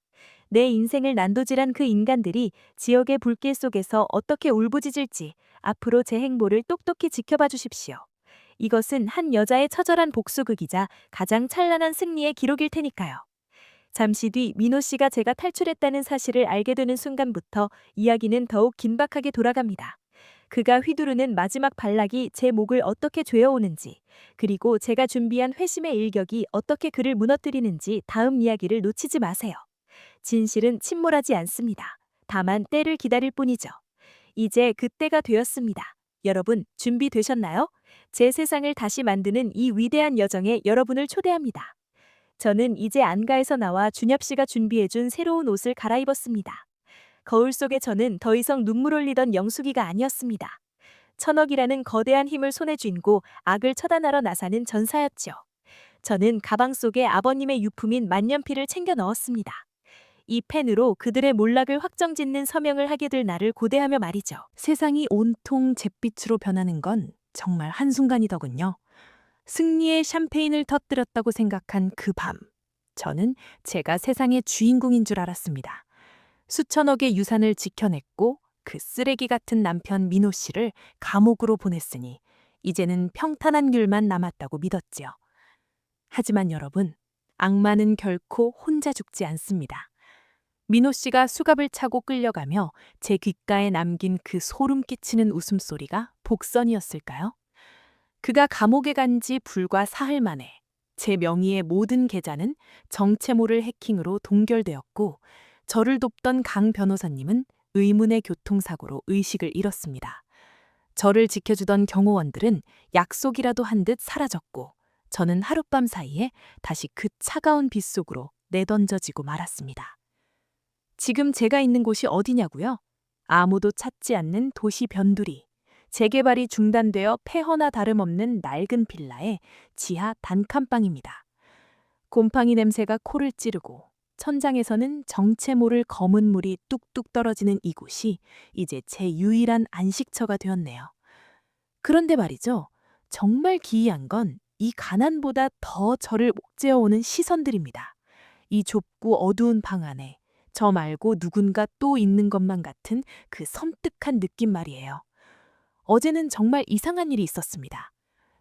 내 인생을 난도질한 그 인간들이 지역의 불길 속에서 어떻게 울부짖을지 앞으로 제 행보를 똑똑히 지켜봐 주십시오. 이것은 한 여자의 처절한 복수극이자 가장 찬란한 승리의 기록일 테니까요. 잠시 뒤 민호 씨가 제가 탈출했다는 사실을 알게 되는 순간부터 이야기는 더욱 긴박하게 돌아갑니다. 그가 휘두르는 마지막 발락이 제 목을 어떻게 죄어오는지, 그리고 제가 준비한 회심의 일격이 어떻게 그를 무너뜨리는지 다음 이야기를 놓치지 마세요. 진실은 침몰하지 않습니다. 다만 때를 기다릴 뿐이죠. 이제 그때가 되었습니다. 여러분, 준비되셨나요? 제 세상을 다시 만드는 이 위대한 여정에 여러분을 초대합니다. 저는 이제 안가에서 나와 준엽 씨가 준비해준 새로운 옷을 갈아입었습니다. 거울 속에 저는 더 이상 눈물 흘리던 영숙이가 아니었습니다. 1000억이라는 거대한 힘을 손에 쥔고 악을 처단하러 나서는 전사였죠. 저는 가방 속에 아버님의 유품인 만년필을 챙겨 넣었습니다. 이 펜으로 그들의 몰락을 확정짓는 서명을 하게 될 날을 고대하며 말이죠. 세상이 온통 잿빛으로 변하는 건 정말 한순간이더군요. 승리의 샴페인을 터뜨렸다고 생각한 그 밤. 저는 제가 세상의 주인공인 줄 알았습니다. 수천억의 유산을 지켜냈고 그 쓰레기 같은 남편 민호 씨를 감옥으로 보냈으니 이제는 평탄한 귤만 남았다고 믿었지요. 하지만 여러분, 악마는 결코 혼자 죽지 않습니다. 민호 씨가 수갑을 차고 끌려가며 제 귓가에 남긴 그 소름 끼치는 웃음소리가 복선이었을까요? 그가 감옥에 간 지 불과 사흘 만에 제 명의의 모든 계좌는 정체모를 해킹으로 동결되었고 저를 돕던 강 변호사님은 의문의 교통사고로 의식을 잃었습니다. 저를 지켜주던 경호원들은 약속이라도 한 듯 사라졌고 저는 하룻밤 사이에 다시 그 차가운 빗속으로 내던져지고 말았습니다. 지금 제가 있는 곳이 어디냐고요? 아무도 찾지 않는 도시 변두리. 재개발이 중단되어 폐허나 다름없는 낡은 빌라의 지하 단칸방입니다. 곰팡이 냄새가 코를 찌르고 천장에서는 정체 모를 검은 물이 뚝뚝 떨어지는 이곳이 이제 제 유일한 안식처가 되었네요. 그런데 말이죠. 정말 기이한 건 이 가난보다 더 저를 옥죄어오는 시선들입니다. 이 좁고 어두운 방 안에 저 말고 누군가 또 있는 것만 같은 그 섬뜩한 느낌 말이에요. 어제는 정말 이상한 일이 있었습니다.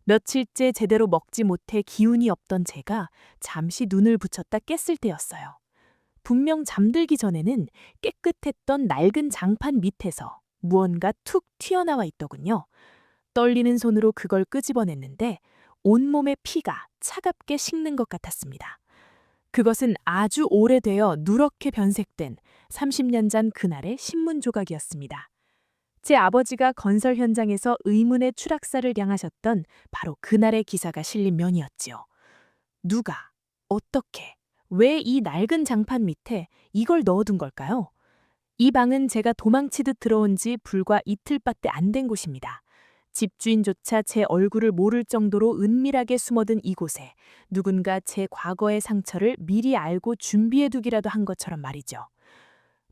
며칠째 제대로 먹지 못해 기운이 없던 제가 잠시 눈을 붙였다 깼을 때였어요. 분명 잠들기 전에는 깨끗했던 낡은 장판 밑에서 무언가 툭 튀어나와 있더군요. 떨리는 손으로 그걸 끄집어냈는데 온몸의 피가 차갑게 식는 것 같았습니다. 그것은 아주 오래되어 누렇게 변색된 30년 전 그날의 신문 조각이었습니다. 제 아버지가 건설 현장에서 의문의 추락사를 당하셨던 바로 그날의 기사가 실린 면이었지요. 누가, 어떻게, 왜 이 낡은 장판 밑에 이걸 넣어둔 걸까요? 이 방은 제가 도망치듯 들어온 지 불과 이틀밖에 안 된 곳입니다. 집주인조차 제 얼굴을 모를 정도로 은밀하게 숨어든 이곳에 누군가 제 과거의 상처를 미리 알고 준비해두기라도 한 것처럼 말이죠.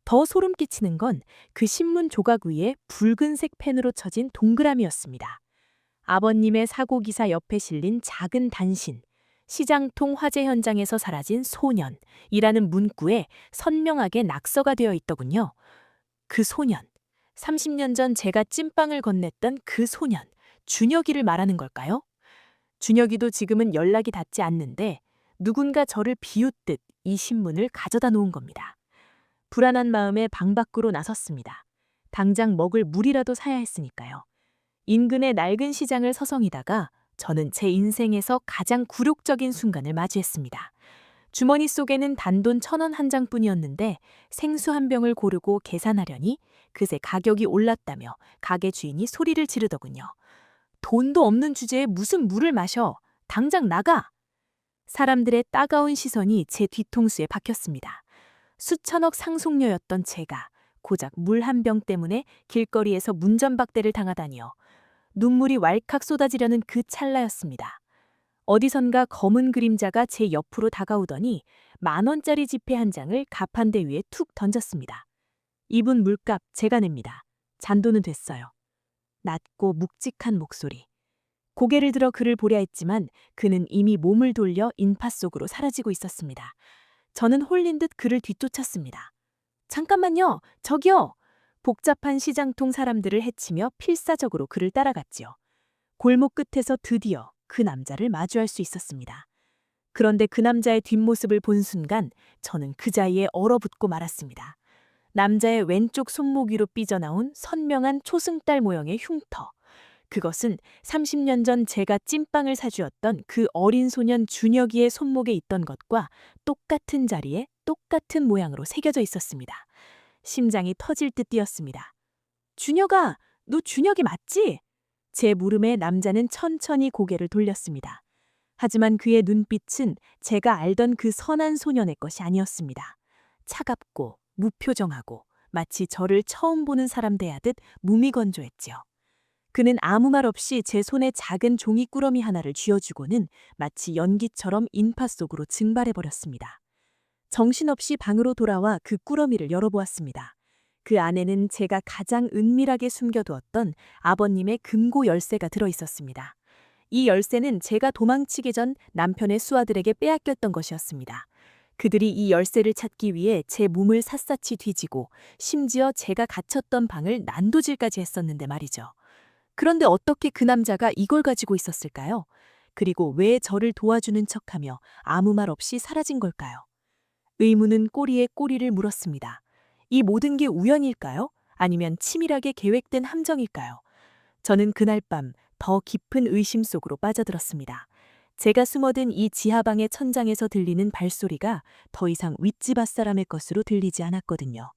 더 소름 끼치는 건 그 신문 조각 위에 붉은색 펜으로 쳐진 동그라미였습니다. 아버님의 사고기사 옆에 실린 작은 단신, 시장통 화재 현장에서 사라진 소년이라는 문구에 선명하게 낙서가 되어 있더군요. 그 소년, 30년 전 제가 찐빵을 건넸던 그 소년, 준혁이를 말하는 걸까요? 준혁이도 지금은 연락이 닿지 않는데 누군가 저를 비웃듯 이 신문을 가져다 놓은 겁니다. 불안한 마음에 방 밖으로 나섰습니다. 당장 먹을 물이라도 사야 했으니까요. 인근의 낡은 시장을 서성이다가 저는 제 인생에서 가장 굴욕적인 순간을 맞이했습니다. 주머니 속에는 단돈 1,000원 한 장뿐이었는데 생수 한 병을 고르고 계산하려니 그새 가격이 올랐다며 가게 주인이 소리를 지르더군요. 돈도 없는 주제에 무슨 물을 마셔. 당장 나가! 사람들의 따가운 시선이 제 뒤통수에 박혔습니다. 수천억 상속녀였던 제가 고작 물 한 병 때문에 길거리에서 문전박대를 당하다니요. 눈물이 왈칵 쏟아지려는 그 찰나였습니다. 어디선가 검은 그림자가 제 옆으로 다가오더니 10,000원짜리 지폐 한 장을 가판대 위에 툭 던졌습니다. 이분 물값 제가 냅니다. 잔돈은 됐어요. 낮고 묵직한 목소리. 고개를 들어 그를 보려 했지만 그는 이미 몸을 돌려 인파 속으로 사라지고 있었습니다. 저는 홀린 듯 그를 뒤쫓았습니다. 잠깐만요, 저기요! 복잡한 시장통 사람들을 헤치며 필사적으로 그를 따라갔지요. 골목 끝에서 드디어 그 남자를 마주할 수 있었습니다. 그런데 그 남자의 뒷모습을 본 순간 저는 그 자리에 얼어붙고 말았습니다. 남자의 왼쪽 손목 위로 삐져나온 선명한 초승달 모형의 흉터. 그것은 30년 전 제가 찐빵을 사주었던 그 어린 소년 준혁이의 손목에 있던 것과 똑같은 자리에 똑같은 모양으로 새겨져 있었습니다. 심장이 터질 듯 뛰었습니다. 준혁아, 너 준혁이 맞지? 제 물음에 남자는 천천히 고개를 돌렸습니다. 하지만 그의 눈빛은 제가 알던 그 선한 소년의 것이 아니었습니다. 차갑고 무표정하고 마치 저를 처음 보는 사람 대하듯 무미건조했지요. 그는 아무 말 없이 제 손에 작은 종이 꾸러미 하나를 쥐어주고는 마치 연기처럼 인파 속으로 증발해버렸습니다. 정신없이 방으로 돌아와 그 꾸러미를 열어보았습니다. 그 안에는 제가 가장 은밀하게 숨겨두었던 아버님의 금고 열쇠가 들어있었습니다. 이 열쇠는 제가 도망치기 전 남편의 수하들에게 빼앗겼던 것이었습니다. 그들이 이 열쇠를 찾기 위해 제 몸을 샅샅이 뒤지고 심지어 제가 갇혔던 방을 난도질까지 했었는데 말이죠. 그런데 어떻게 그 남자가 이걸 가지고 있었을까요? 그리고 왜 저를 도와주는 척하며 아무 말 없이 사라진 걸까요? 의문은 꼬리에 꼬리를 물었습니다. 이 모든 게 우연일까요? 아니면 치밀하게 계획된 함정일까요? 저는 그날 밤 더 깊은 의심 속으로 빠져들었습니다. 제가 숨어든 이 지하방의 천장에서 들리는 발소리가 더 이상 윗집 앞사람의 것으로 들리지 않았거든요.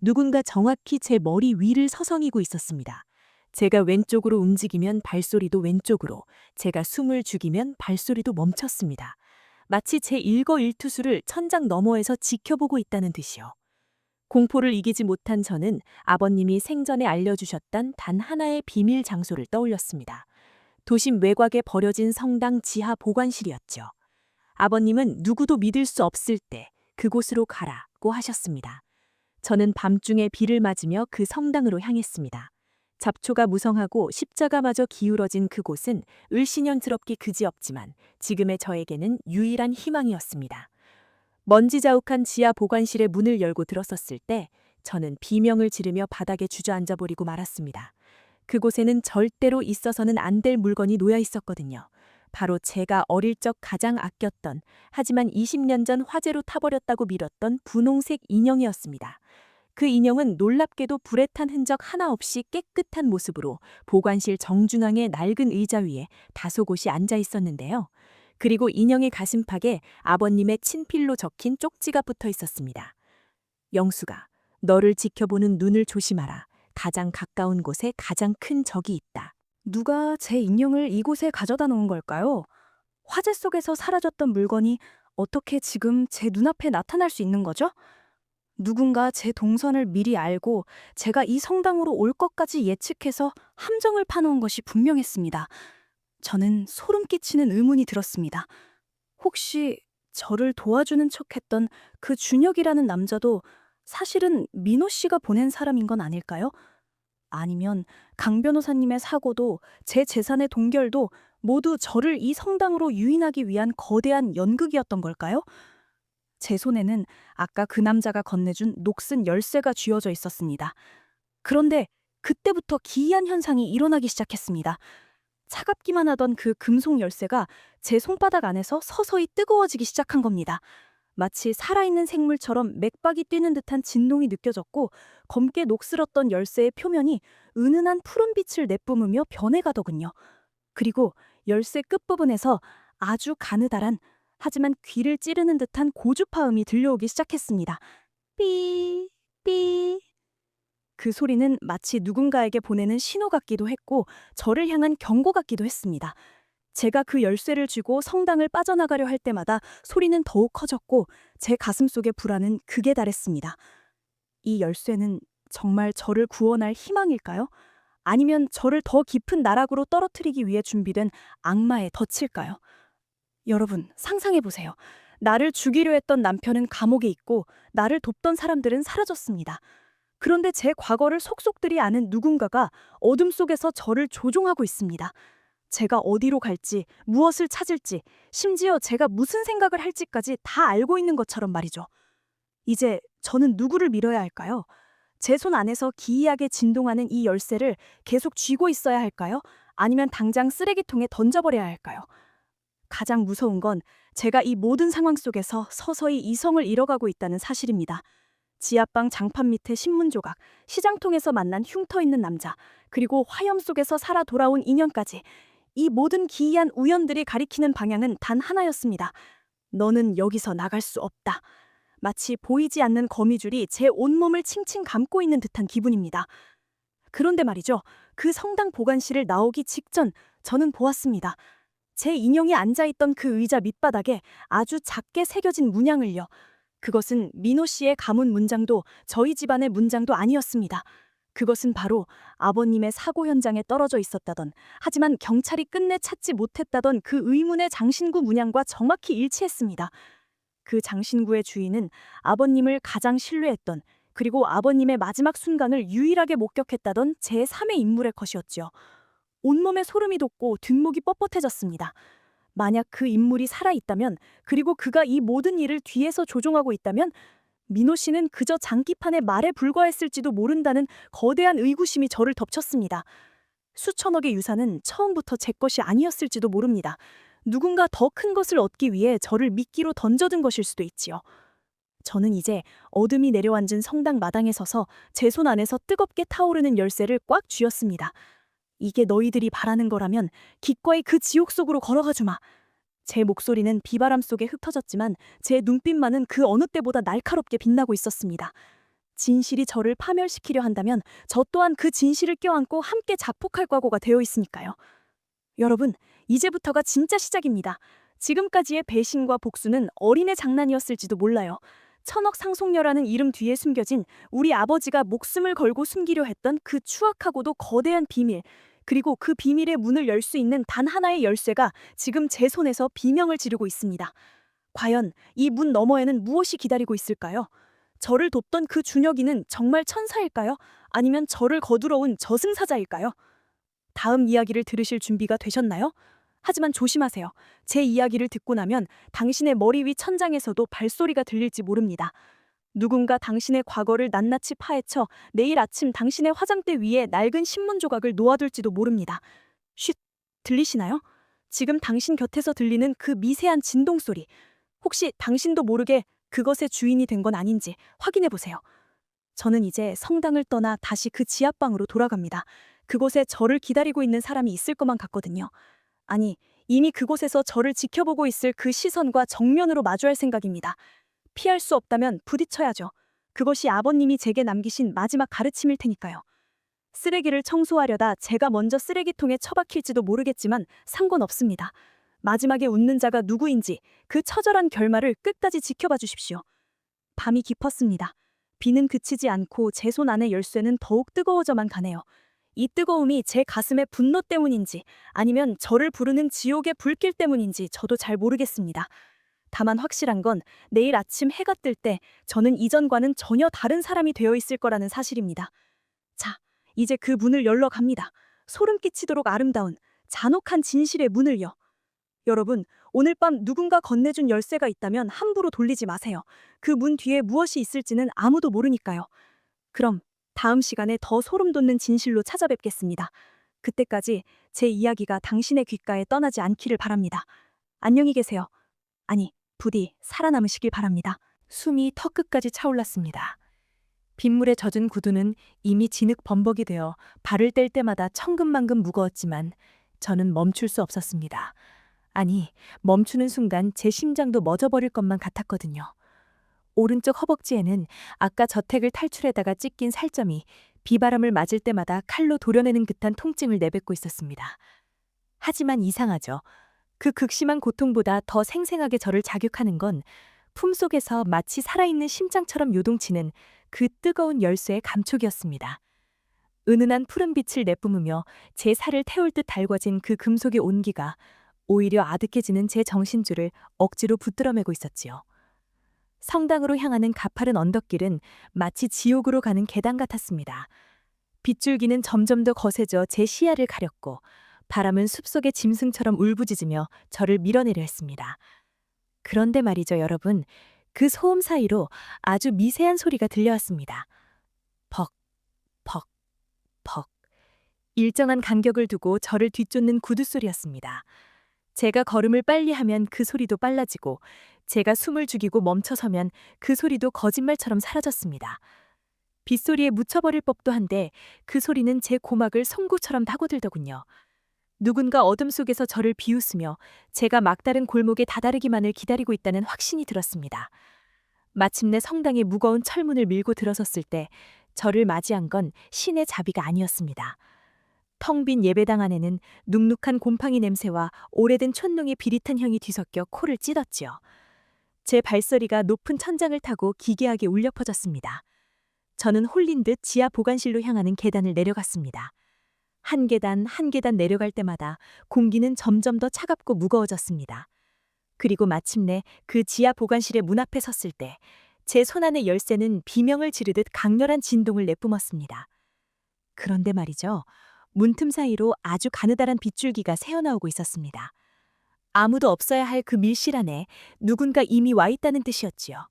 누군가 정확히 제 머리 위를 서성이고 있었습니다. 제가 왼쪽으로 움직이면 발소리도 왼쪽으로, 제가 숨을 죽이면 발소리도 멈췄습니다. 마치 제 일거일투수를 천장 너머에서 지켜보고 있다는 듯이요. 공포를 이기지 못한 저는 아버님이 생전에 알려주셨던 단 하나의 비밀 장소를 떠올렸습니다. 도심 외곽에 버려진 성당 지하 보관실이었죠. 아버님은 누구도 믿을 수 없을 때 그곳으로 가라고 하셨습니다. 저는 밤중에 비를 맞으며 그 성당으로 향했습니다. 잡초가 무성하고 십자가마저 기울어진 그곳은 을씨년스럽기 그지없지만 지금의 저에게는 유일한 희망이었습니다. 먼지 자욱한 지하 보관실의 문을 열고 들어섰을 때 저는 비명을 지르며 바닥에 주저앉아 버리고 말았습니다. 그곳에는 절대로 있어서는 안 될 물건이 놓여 있었거든요. 바로 제가 어릴 적 가장 아꼈던, 하지만 20년 전 화재로 타버렸다고 미뤘던 분홍색 인형이었습니다. 그 인형은 놀랍게도 불에 탄 흔적 하나 없이 깨끗한 모습으로 보관실 정중앙의 낡은 의자 위에 다소곳이 앉아 있었는데요. 그리고 인형의 가슴팍에 아버님의 친필로 적힌 쪽지가 붙어 있었습니다. 영수가, 너를 지켜보는 눈을 조심하라. 가장 가까운 곳에 가장 큰 적이 있다. 누가 제 인형을 이곳에 가져다 놓은 걸까요? 화재 속에서 사라졌던 물건이 어떻게 지금 제 눈앞에 나타날 수 있는 거죠? 누군가 제 동선을 미리 알고 제가 이 성당으로 올 것까지 예측해서 함정을 파놓은 것이 분명했습니다. 저는 소름 끼치는 의문이 들었습니다. 혹시 저를 도와주는 척했던 그 준혁이라는 남자도 사실은 민호 씨가 보낸 사람인 건 아닐까요? 아니면 강 변호사님의 사고도 제 재산의 동결도 모두 저를 이 성당으로 유인하기 위한 거대한 연극이었던 걸까요? 제 손에는 아까 그 남자가 건네준 녹슨 열쇠가 쥐어져 있었습니다. 그런데 그때부터 기이한 현상이 일어나기 시작했습니다. 차갑기만 하던 그 금속 열쇠가 제 손바닥 안에서 서서히 뜨거워지기 시작한 겁니다. 마치 살아있는 생물처럼 맥박이 뛰는 듯한 진동이 느껴졌고 검게 녹슬었던 열쇠의 표면이 은은한 푸른빛을 내뿜으며 변해가더군요. 그리고 열쇠 끝부분에서 아주 가느다란 하지만 귀를 찌르는 듯한 고주파음이 들려오기 시작했습니다. 삐, 삐. 그 소리는 마치 누군가에게 보내는 신호 같기도 했고 저를 향한 경고 같기도 했습니다. 제가 그 열쇠를 쥐고 성당을 빠져나가려 할 때마다 소리는 더욱 커졌고 제 가슴 속의 불안은 극에 달했습니다. 이 열쇠는 정말 저를 구원할 희망일까요? 아니면 저를 더 깊은 나락으로 떨어뜨리기 위해 준비된 악마의 덫일까요? 여러분, 상상해 보세요. 나를 죽이려 했던 남편은 감옥에 있고 나를 돕던 사람들은 사라졌습니다. 그런데 제 과거를 속속들이 아는 누군가가 어둠 속에서 저를 조종하고 있습니다. 제가 어디로 갈지, 무엇을 찾을지, 심지어 제가 무슨 생각을 할지까지 다 알고 있는 것처럼 말이죠. 이제 저는 누구를 믿어야 할까요? 제 손 안에서 기이하게 진동하는 이 열쇠를 계속 쥐고 있어야 할까요? 아니면 당장 쓰레기통에 던져버려야 할까요? 가장 무서운 건 제가 이 모든 상황 속에서 서서히 이성을 잃어가고 있다는 사실입니다. 지하방 장판 밑에 신문 조각, 시장통에서 만난 흉터 있는 남자, 그리고 화염 속에서 살아 돌아온 인연까지 이 모든 기이한 우연들이 가리키는 방향은 단 하나였습니다. 너는 여기서 나갈 수 없다. 마치 보이지 않는 거미줄이 제 온몸을 칭칭 감고 있는 듯한 기분입니다. 그런데 말이죠. 그 성당 보관실을 나오기 직전 저는 보았습니다. 제 인형이 앉아있던 그 의자 밑바닥에 아주 작게 새겨진 문양을요. 그것은 민호 씨의 가문 문장도 저희 집안의 문장도 아니었습니다. 그것은 바로 아버님의 사고 현장에 떨어져 있었다던, 하지만 경찰이 끝내 찾지 못했다던 그 의문의 장신구 문양과 정확히 일치했습니다. 그 장신구의 주인은 아버님을 가장 신뢰했던, 그리고 아버님의 마지막 순간을 유일하게 목격했다던 제3의 인물의 것이었지요. 온몸에 소름이 돋고 뒷목이 뻣뻣해졌습니다. 만약 그 인물이 살아있다면, 그리고 그가 이 모든 일을 뒤에서 조종하고 있다면 민호 씨는 그저 장기판의 말에 불과했을지도 모른다는 거대한 의구심이 저를 덮쳤습니다. 수천억의 유산은 처음부터 제 것이 아니었을지도 모릅니다. 누군가 더 큰 것을 얻기 위해 저를 미끼로 던져든 것일 수도 있지요. 저는 이제 어둠이 내려앉은 성당 마당에 서서 제 손 안에서 뜨겁게 타오르는 열쇠를 꽉 쥐었습니다. 이게 너희들이 바라는 거라면 기꺼이 그 지옥 속으로 걸어가 주마. 제 목소리는 비바람 속에 흩어졌지만 제 눈빛만은 그 어느 때보다 날카롭게 빛나고 있었습니다. 진실이 저를 파멸시키려 한다면 저 또한 그 진실을 껴안고 함께 자폭할 각오가 되어 있으니까요. 여러분, 이제부터가 진짜 시작입니다. 지금까지의 배신과 복수는 어린애 장난이었을지도 몰라요. 천억 상속녀라는 이름 뒤에 숨겨진 우리 아버지가 목숨을 걸고 숨기려 했던 그 추악하고도 거대한 비밀, 그리고 그 비밀의 문을 열 수 있는 단 하나의 열쇠가 지금 제 손에서 비명을 지르고 있습니다. 과연 이 문 너머에는 무엇이 기다리고 있을까요? 저를 돕던 그 준혁이는 정말 천사일까요? 아니면 저를 거두러 온 저승사자일까요? 다음 이야기를 들으실 준비가 되셨나요? 하지만 조심하세요. 제 이야기를 듣고 나면 당신의 머리 위 천장에서도 발소리가 들릴지 모릅니다. 누군가 당신의 과거를 낱낱이 파헤쳐 내일 아침 당신의 화장대 위에 낡은 신문 조각을 놓아둘지도 모릅니다. 쉿, 들리시나요? 지금 당신 곁에서 들리는 그 미세한 진동 소리. 혹시 당신도 모르게 그것의 주인이 된 건 아닌지 확인해 보세요. 저는 이제 성당을 떠나 다시 그 지하방으로 돌아갑니다. 그곳에 저를 기다리고 있는 사람이 있을 것만 같거든요. 아니, 이미 그곳에서 저를 지켜보고 있을 그 시선과 정면으로 마주할 생각입니다. 피할 수 없다면 부딪혀야죠. 그것이 아버님이 제게 남기신 마지막 가르침일 테니까요. 쓰레기를 청소하려다 제가 먼저 쓰레기통에 처박힐지도 모르겠지만 상관없습니다. 마지막에 웃는 자가 누구인지 그 처절한 결말을 끝까지 지켜봐 주십시오. 밤이 깊었습니다. 비는 그치지 않고 제 손 안의 열쇠는 더욱 뜨거워져만 가네요. 이 뜨거움이 제 가슴의 분노 때문인지 아니면 저를 부르는 지옥의 불길 때문인지 저도 잘 모르겠습니다. 다만 확실한 건 내일 아침 해가 뜰 때 저는 이전과는 전혀 다른 사람이 되어 있을 거라는 사실입니다. 자, 이제 그 문을 열러 갑니다. 소름 끼치도록 아름다운 잔혹한 진실의 문을요. 여러분, 오늘 밤 누군가 건네준 열쇠가 있다면 함부로 돌리지 마세요. 그 문 뒤에 무엇이 있을지는 아무도 모르니까요. 그럼 다음 시간에 더 소름 돋는 진실로 찾아뵙겠습니다. 그때까지 제 이야기가 당신의 귓가에 떠나지 않기를 바랍니다. 안녕히 계세요. 아니, 부디 살아남으시길 바랍니다. 숨이 턱끝까지 차올랐습니다. 빗물에 젖은 구두는 이미 진흙 범벅이 되어 발을 뗄 때마다 천근만근 무거웠지만 저는 멈출 수 없었습니다. 아니, 멈추는 순간 제 심장도 멎어버릴 것만 같았거든요. 오른쪽 허벅지에는 아까 저택을 탈출하다가 찢긴 살점이 비바람을 맞을 때마다 칼로 도려내는 듯한 통증을 내뱉고 있었습니다. 하지만 이상하죠. 그 극심한 고통보다 더 생생하게 저를 자극하는 건 품속에서 마치 살아있는 심장처럼 요동치는 그 뜨거운 열쇠의 감촉이었습니다. 은은한 푸른 빛을 내뿜으며 제 살을 태울 듯 달궈진 그 금속의 온기가 오히려 아득해지는 제 정신줄을 억지로 붙들어매고 있었지요. 성당으로 향하는 가파른 언덕길은 마치 지옥으로 가는 계단 같았습니다. 빗줄기는 점점 더 거세져 제 시야를 가렸고 바람은 숲속의 짐승처럼 울부짖으며 저를 밀어내려 했습니다. 그런데 말이죠, 여러분. 그 소음 사이로 아주 미세한 소리가 들려왔습니다. 벅, 벅, 벅. 일정한 간격을 두고 저를 뒤쫓는 구두소리였습니다. 제가 걸음을 빨리 하면 그 소리도 빨라지고 제가 숨을 죽이고 멈춰서면 그 소리도 거짓말처럼 사라졌습니다. 빗소리에 묻혀버릴 법도 한데 그 소리는 제 고막을 송구처럼 타고들더군요. 누군가 어둠 속에서 저를 비웃으며 제가 막다른 골목에 다다르기만을 기다리고 있다는 확신이 들었습니다. 마침내 성당의 무거운 철문을 밀고 들어섰을 때 저를 맞이한 건 신의 자비가 아니었습니다. 텅 빈 예배당 안에는 눅눅한 곰팡이 냄새와 오래된 촛농의 비릿한 향이 뒤섞여 코를 찢었지요. 제 발소리가 높은 천장을 타고 기괴하게 울려 퍼졌습니다. 저는 홀린 듯 지하 보관실로 향하는 계단을 내려갔습니다. 한 계단 한 계단 내려갈 때마다 공기는 점점 더 차갑고 무거워졌습니다. 그리고 마침내 그 지하 보관실의 문 앞에 섰을 때 제 손안의 열쇠는 비명을 지르듯 강렬한 진동을 내뿜었습니다. 그런데 말이죠. 문틈 사이로 아주 가느다란 빗줄기가 새어나오고 있었습니다. 아무도 없어야 할 그 밀실 안에 누군가 이미 와 있다는 뜻이었지요.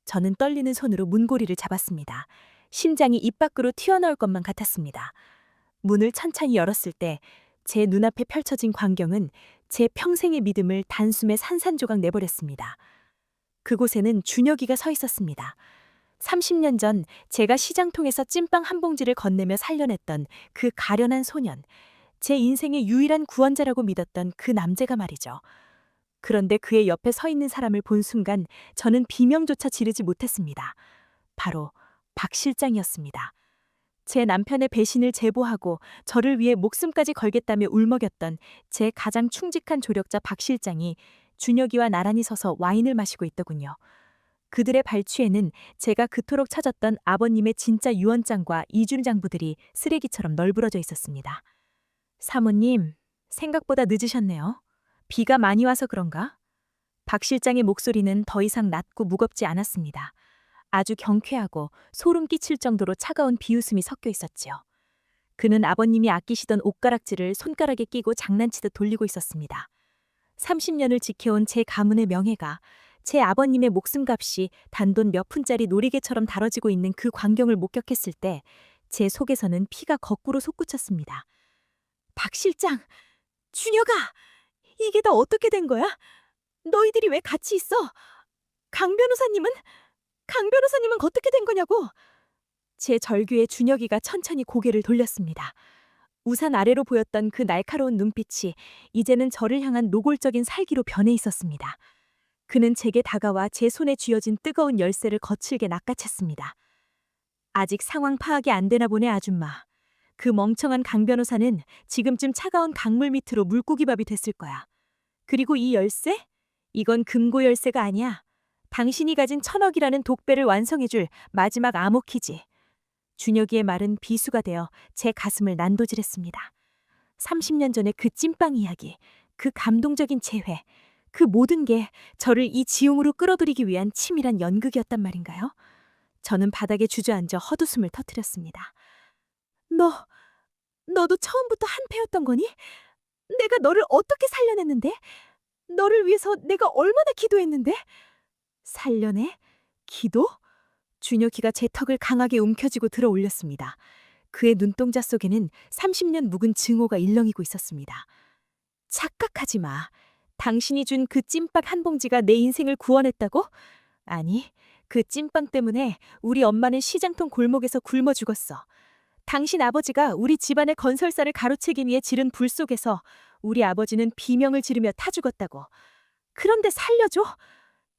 저는 떨리는 손으로 문고리를 잡았습니다. 심장이 입 밖으로 튀어나올 것만 같았습니다. 문을 천천히 열었을 때 제 눈앞에 펼쳐진 광경은 제 평생의 믿음을 단숨에 산산조각 내버렸습니다. 그곳에는 준혁이가 서 있었습니다. 30년 전 제가 시장통에서 찐빵 한 봉지를 건네며 살려냈던 그 가련한 소년, 제 인생의 유일한 구원자라고 믿었던 그 남자가 말이죠. 그런데 그의 옆에 서 있는 사람을 본 순간 저는 비명조차 지르지 못했습니다. 바로 박 실장이었습니다. 제 남편의 배신을 제보하고 저를 위해 목숨까지 걸겠다며 울먹였던 제 가장 충직한 조력자 박 실장이 준혁이와 나란히 서서 와인을 마시고 있더군요. 그들의 발취에는 제가 그토록 찾았던 아버님의 진짜 유언장과 이중장부들이 쓰레기처럼 널브러져 있었습니다. 사모님, 생각보다 늦으셨네요. 비가 많이 와서 그런가? 박 실장의 목소리는 더 이상 낮고 무겁지 않았습니다. 아주 경쾌하고 소름 끼칠 정도로 차가운 비웃음이 섞여 있었지요. 그는 아버님이 아끼시던 옷가락질을 손가락에 끼고 장난치듯 돌리고 있었습니다. 30년을 지켜온 제 가문의 명예가, 제 아버님의 목숨값이 단돈 몇 푼짜리 놀이개처럼 다뤄지고 있는 그 광경을 목격했을 때 제 속에서는 피가 거꾸로 솟구쳤습니다. 박 실장, 준혁아, 이게 다 어떻게 된 거야? 너희들이 왜 같이 있어? 강 변호사님은 어떻게 된 거냐고? 제 절규에 준혁이가 천천히 고개를 돌렸습니다. 우산 아래로 보였던 그 날카로운 눈빛이 이제는 저를 향한 노골적인 살기로 변해 있었습니다. 그는 제게 다가와 제 손에 쥐어진 뜨거운 열쇠를 거칠게 낚아챘습니다. 아직 상황 파악이 안 되나 보네, 아줌마. 그 멍청한 강 변호사는 지금쯤 차가운 강물 밑으로 물고기밥이 됐을 거야. 그리고 이 열쇠? 이건 금고 열쇠가 아니야. 당신이 가진 1,000억이라는 독배를 완성해줄 마지막 암호키지. 준혁이의 말은 비수가 되어 제 가슴을 난도질했습니다. 30년 전의 그 찐빵 이야기, 그 감동적인 재회, 그 모든 게 저를 이 지옥으로 끌어들이기 위한 치밀한 연극이었단 말인가요? 저는 바닥에 주저앉아 헛웃음을 터뜨렸습니다. 너도 처음부터 한패였던 거니? 내가 너를 어떻게 살려냈는데? 너를 위해서 내가 얼마나 기도했는데? 살려내? 기도? 준혁이가 제 턱을 강하게 움켜쥐고 들어 올렸습니다. 그의 눈동자 속에는 30년 묵은 증오가 일렁이고 있었습니다. 착각하지 마. 당신이 준 그 찐빵 한 봉지가 내 인생을 구원했다고? 아니, 그 찐빵 때문에 우리 엄마는 시장통 골목에서 굶어 죽었어. 당신 아버지가 우리 집안의 건설사를 가로채기 위해 지른 불 속에서 우리 아버지는 비명을 지르며 타 죽었다고. 그런데 살려줘?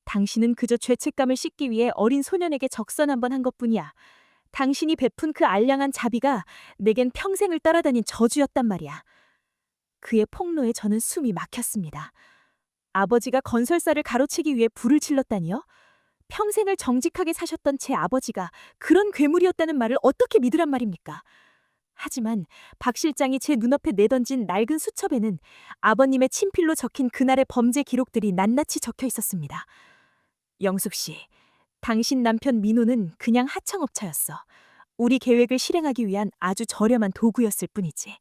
당신은 그저 죄책감을 씻기 위해 어린 소년에게 적선 한번 한 것뿐이야. 당신이 베푼 그 알량한 자비가 내겐 평생을 따라다닌 저주였단 말이야. 그의 폭로에 저는 숨이 막혔습니다. 아버지가 건설사를 가로채기 위해 불을 질렀다니요? 평생을 정직하게 사셨던 제 아버지가 그런 괴물이었다는 말을 어떻게 믿으란 말입니까? 하지만 박 실장이 제 눈앞에 내던진 낡은 수첩에는 아버님의 친필로 적힌 그날의 범죄 기록들이 낱낱이 적혀 있었습니다. 영숙 씨, 당신 남편 민호는 그냥 하청업자였어. 우리 계획을 실행하기 위한 아주 저렴한 도구였을 뿐이지.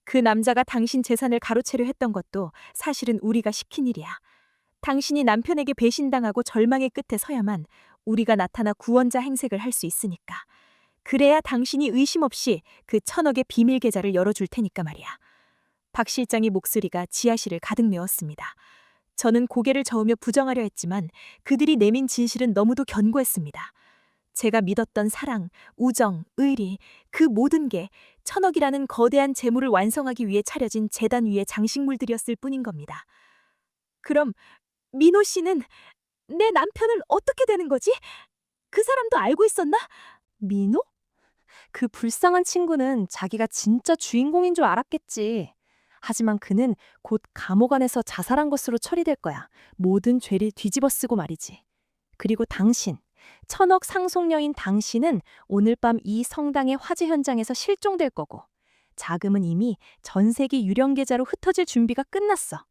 그 남자가 당신 재산을 가로채려 했던 것도 사실은 우리가 시킨 일이야. 당신이 남편에게 배신당하고 절망의 끝에 서야만 우리가 나타나 구원자 행색을 할 수 있으니까. 그래야 당신이 의심 없이 그 1,000억의 비밀 계좌를 열어줄 테니까 말이야. 박 실장의 목소리가 지하실을 가득 메웠습니다. 저는 고개를 저으며 부정하려 했지만 그들이 내민 진실은 너무도 견고했습니다. 제가 믿었던 사랑, 우정, 의리, 그 모든 게 1,000억이라는 거대한 재물을 완성하기 위해 차려진 재단 위의 장식물들이었을 뿐인 겁니다. 그럼 민호 씨는 내 남편을 어떻게 되는 거지? 그 사람도 알고 있었나? 민호? 그 불쌍한 친구는 자기가 진짜 주인공인 줄 알았겠지. 하지만 그는 곧 감옥 안에서 자살한 것으로 처리될 거야. 모든 죄를 뒤집어쓰고 말이지. 그리고 당신, 1,000억 상속녀인 당신은 오늘 밤 이 성당의 화재 현장에서 실종될 거고 자금은 이미 전 세계 유령 계좌로 흩어질 준비가 끝났어.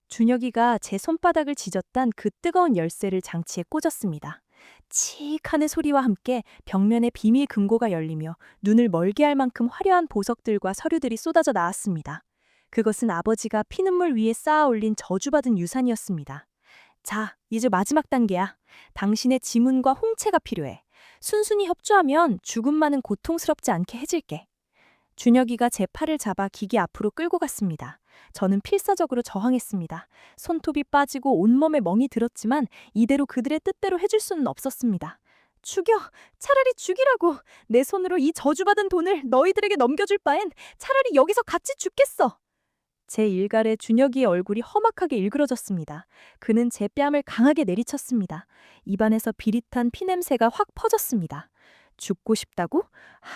준혁이가 제 손바닥을 지졌단 그 뜨거운 열쇠를 장치에 꽂았습니다. 칙 하는 소리와 함께 벽면에 비밀 금고가 열리며 눈을 멀게 할 만큼 화려한 보석들과 서류들이 쏟아져 나왔습니다. 그것은 아버지가 피눈물 위에 쌓아 올린 저주받은 유산이었습니다. 자, 이제 마지막 단계야. 당신의 지문과 홍채가 필요해. 순순히 협조하면 죽음만은 고통스럽지 않게 해줄게. 준혁이가 제 팔을 잡아 기계 앞으로 끌고 갔습니다. 저는 필사적으로 저항했습니다. 손톱이 빠지고 온몸에 멍이 들었지만 이대로 그들의 뜻대로 해줄 수는 없었습니다. 죽여! 차라리 죽이라고! 내 손으로 이 저주받은 돈을 너희들에게 넘겨줄 바엔 차라리 여기서 같이 죽겠어! 제 일갈에 준혁이의 얼굴이 험악하게 일그러졌습니다. 그는 제 뺨을 강하게 내리쳤습니다. 입안에서 비릿한 피냄새가 확 퍼졌습니다. 죽고 싶다고?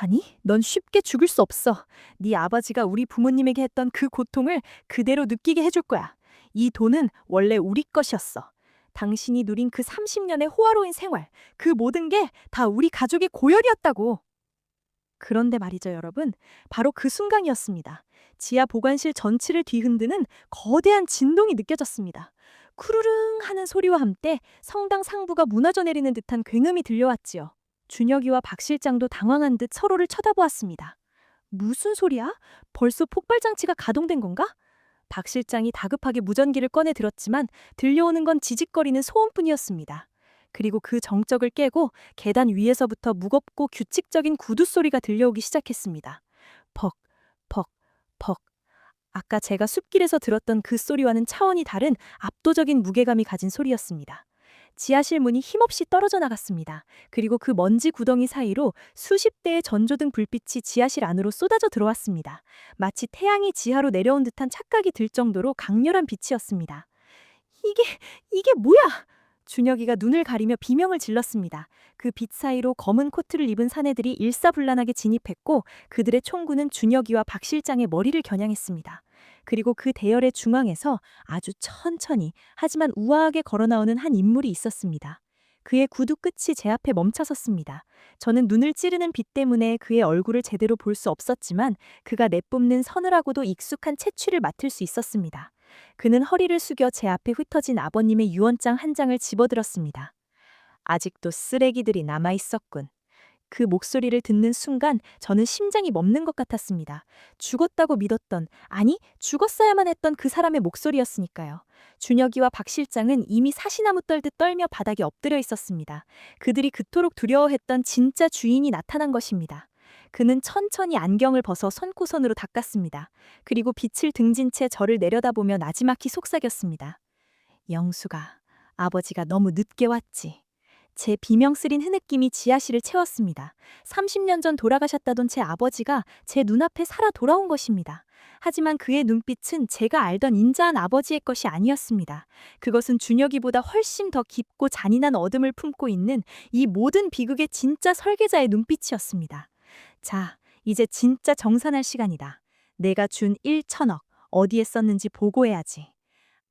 아니, 넌 쉽게 죽을 수 없어. 네 아버지가 우리 부모님에게 했던 그 고통을 그대로 느끼게 해줄 거야. 이 돈은 원래 우리 것이었어. 당신이 누린 그 30년의 호화로운 생활, 그 모든 게 다 우리 가족의 고열이었다고. 그런데 말이죠, 여러분. 바로 그 순간이었습니다. 지하 보관실 전체를 뒤흔드는 거대한 진동이 느껴졌습니다. 쿠르릉 하는 소리와 함께 성당 상부가 무너져 내리는 듯한 굉음이 들려왔지요. 준혁이와 박 실장도 당황한 듯 서로를 쳐다보았습니다. 무슨 소리야? 벌써 폭발 장치가 가동된 건가? 박 실장이 다급하게 무전기를 꺼내 들었지만 들려오는 건 지직거리는 소음뿐이었습니다. 그리고 그 정적을 깨고 계단 위에서부터 무겁고 규칙적인 구두 소리가 들려오기 시작했습니다. 벅, 벅, 벅. 아까 제가 숲길에서 들었던 그 소리와는 차원이 다른 압도적인 무게감이 가진 소리였습니다. 지하실 문이 힘없이 떨어져 나갔습니다. 그리고 그 먼지 구덩이 사이로 수십 대의 전조등 불빛이 지하실 안으로 쏟아져 들어왔습니다. 마치 태양이 지하로 내려온 듯한 착각이 들 정도로 강렬한 빛이었습니다. 이게, 이게 뭐야? 준혁이가 눈을 가리며 비명을 질렀습니다. 그 빛 사이로 검은 코트를 입은 사내들이 일사불란하게 진입했고 그들의 총구는 준혁이와 박 실장의 머리를 겨냥했습니다. 그리고 그 대열의 중앙에서 아주 천천히 하지만 우아하게 걸어나오는 한 인물이 있었습니다. 그의 구두 끝이 제 앞에 멈춰섰습니다. 저는 눈을 찌르는 빛 때문에 그의 얼굴을 제대로 볼 수 없었지만 그가 내뿜는 서늘하고도 익숙한 채취를 맡을 수 있었습니다. 그는 허리를 숙여 제 앞에 흩어진 아버님의 유언장 한 장을 집어들었습니다. 아직도 쓰레기들이 남아 있었군. 그 목소리를 듣는 순간 저는 심장이 멎는 것 같았습니다. 죽었다고 믿었던, 아니, 죽었어야만 했던 그 사람의 목소리였으니까요. 준혁이와 박 실장은 이미 사시나무 떨듯 떨며 바닥에 엎드려 있었습니다. 그들이 그토록 두려워했던 진짜 주인이 나타난 것입니다. 그는 천천히 안경을 벗어 손구선으로 닦았습니다. 그리고 빛을 등진 채 저를 내려다보며 나지막히 속삭였습니다. 영수가, 아버지가 너무 늦게 왔지. 제 비명 쓰린 흐느낌이 지하실을 채웠습니다. 30년 전 돌아가셨다던 제 아버지가 제 눈앞에 살아 돌아온 것입니다. 하지만 그의 눈빛은 제가 알던 인자한 아버지의 것이 아니었습니다. 그것은 준혁이보다 훨씬 더 깊고 잔인한 어둠을 품고 있는 이 모든 비극의 진짜 설계자의 눈빛이었습니다. 자, 이제 진짜 정산할 시간이다. 내가 준 1천억 어디에 썼는지 보고해야지.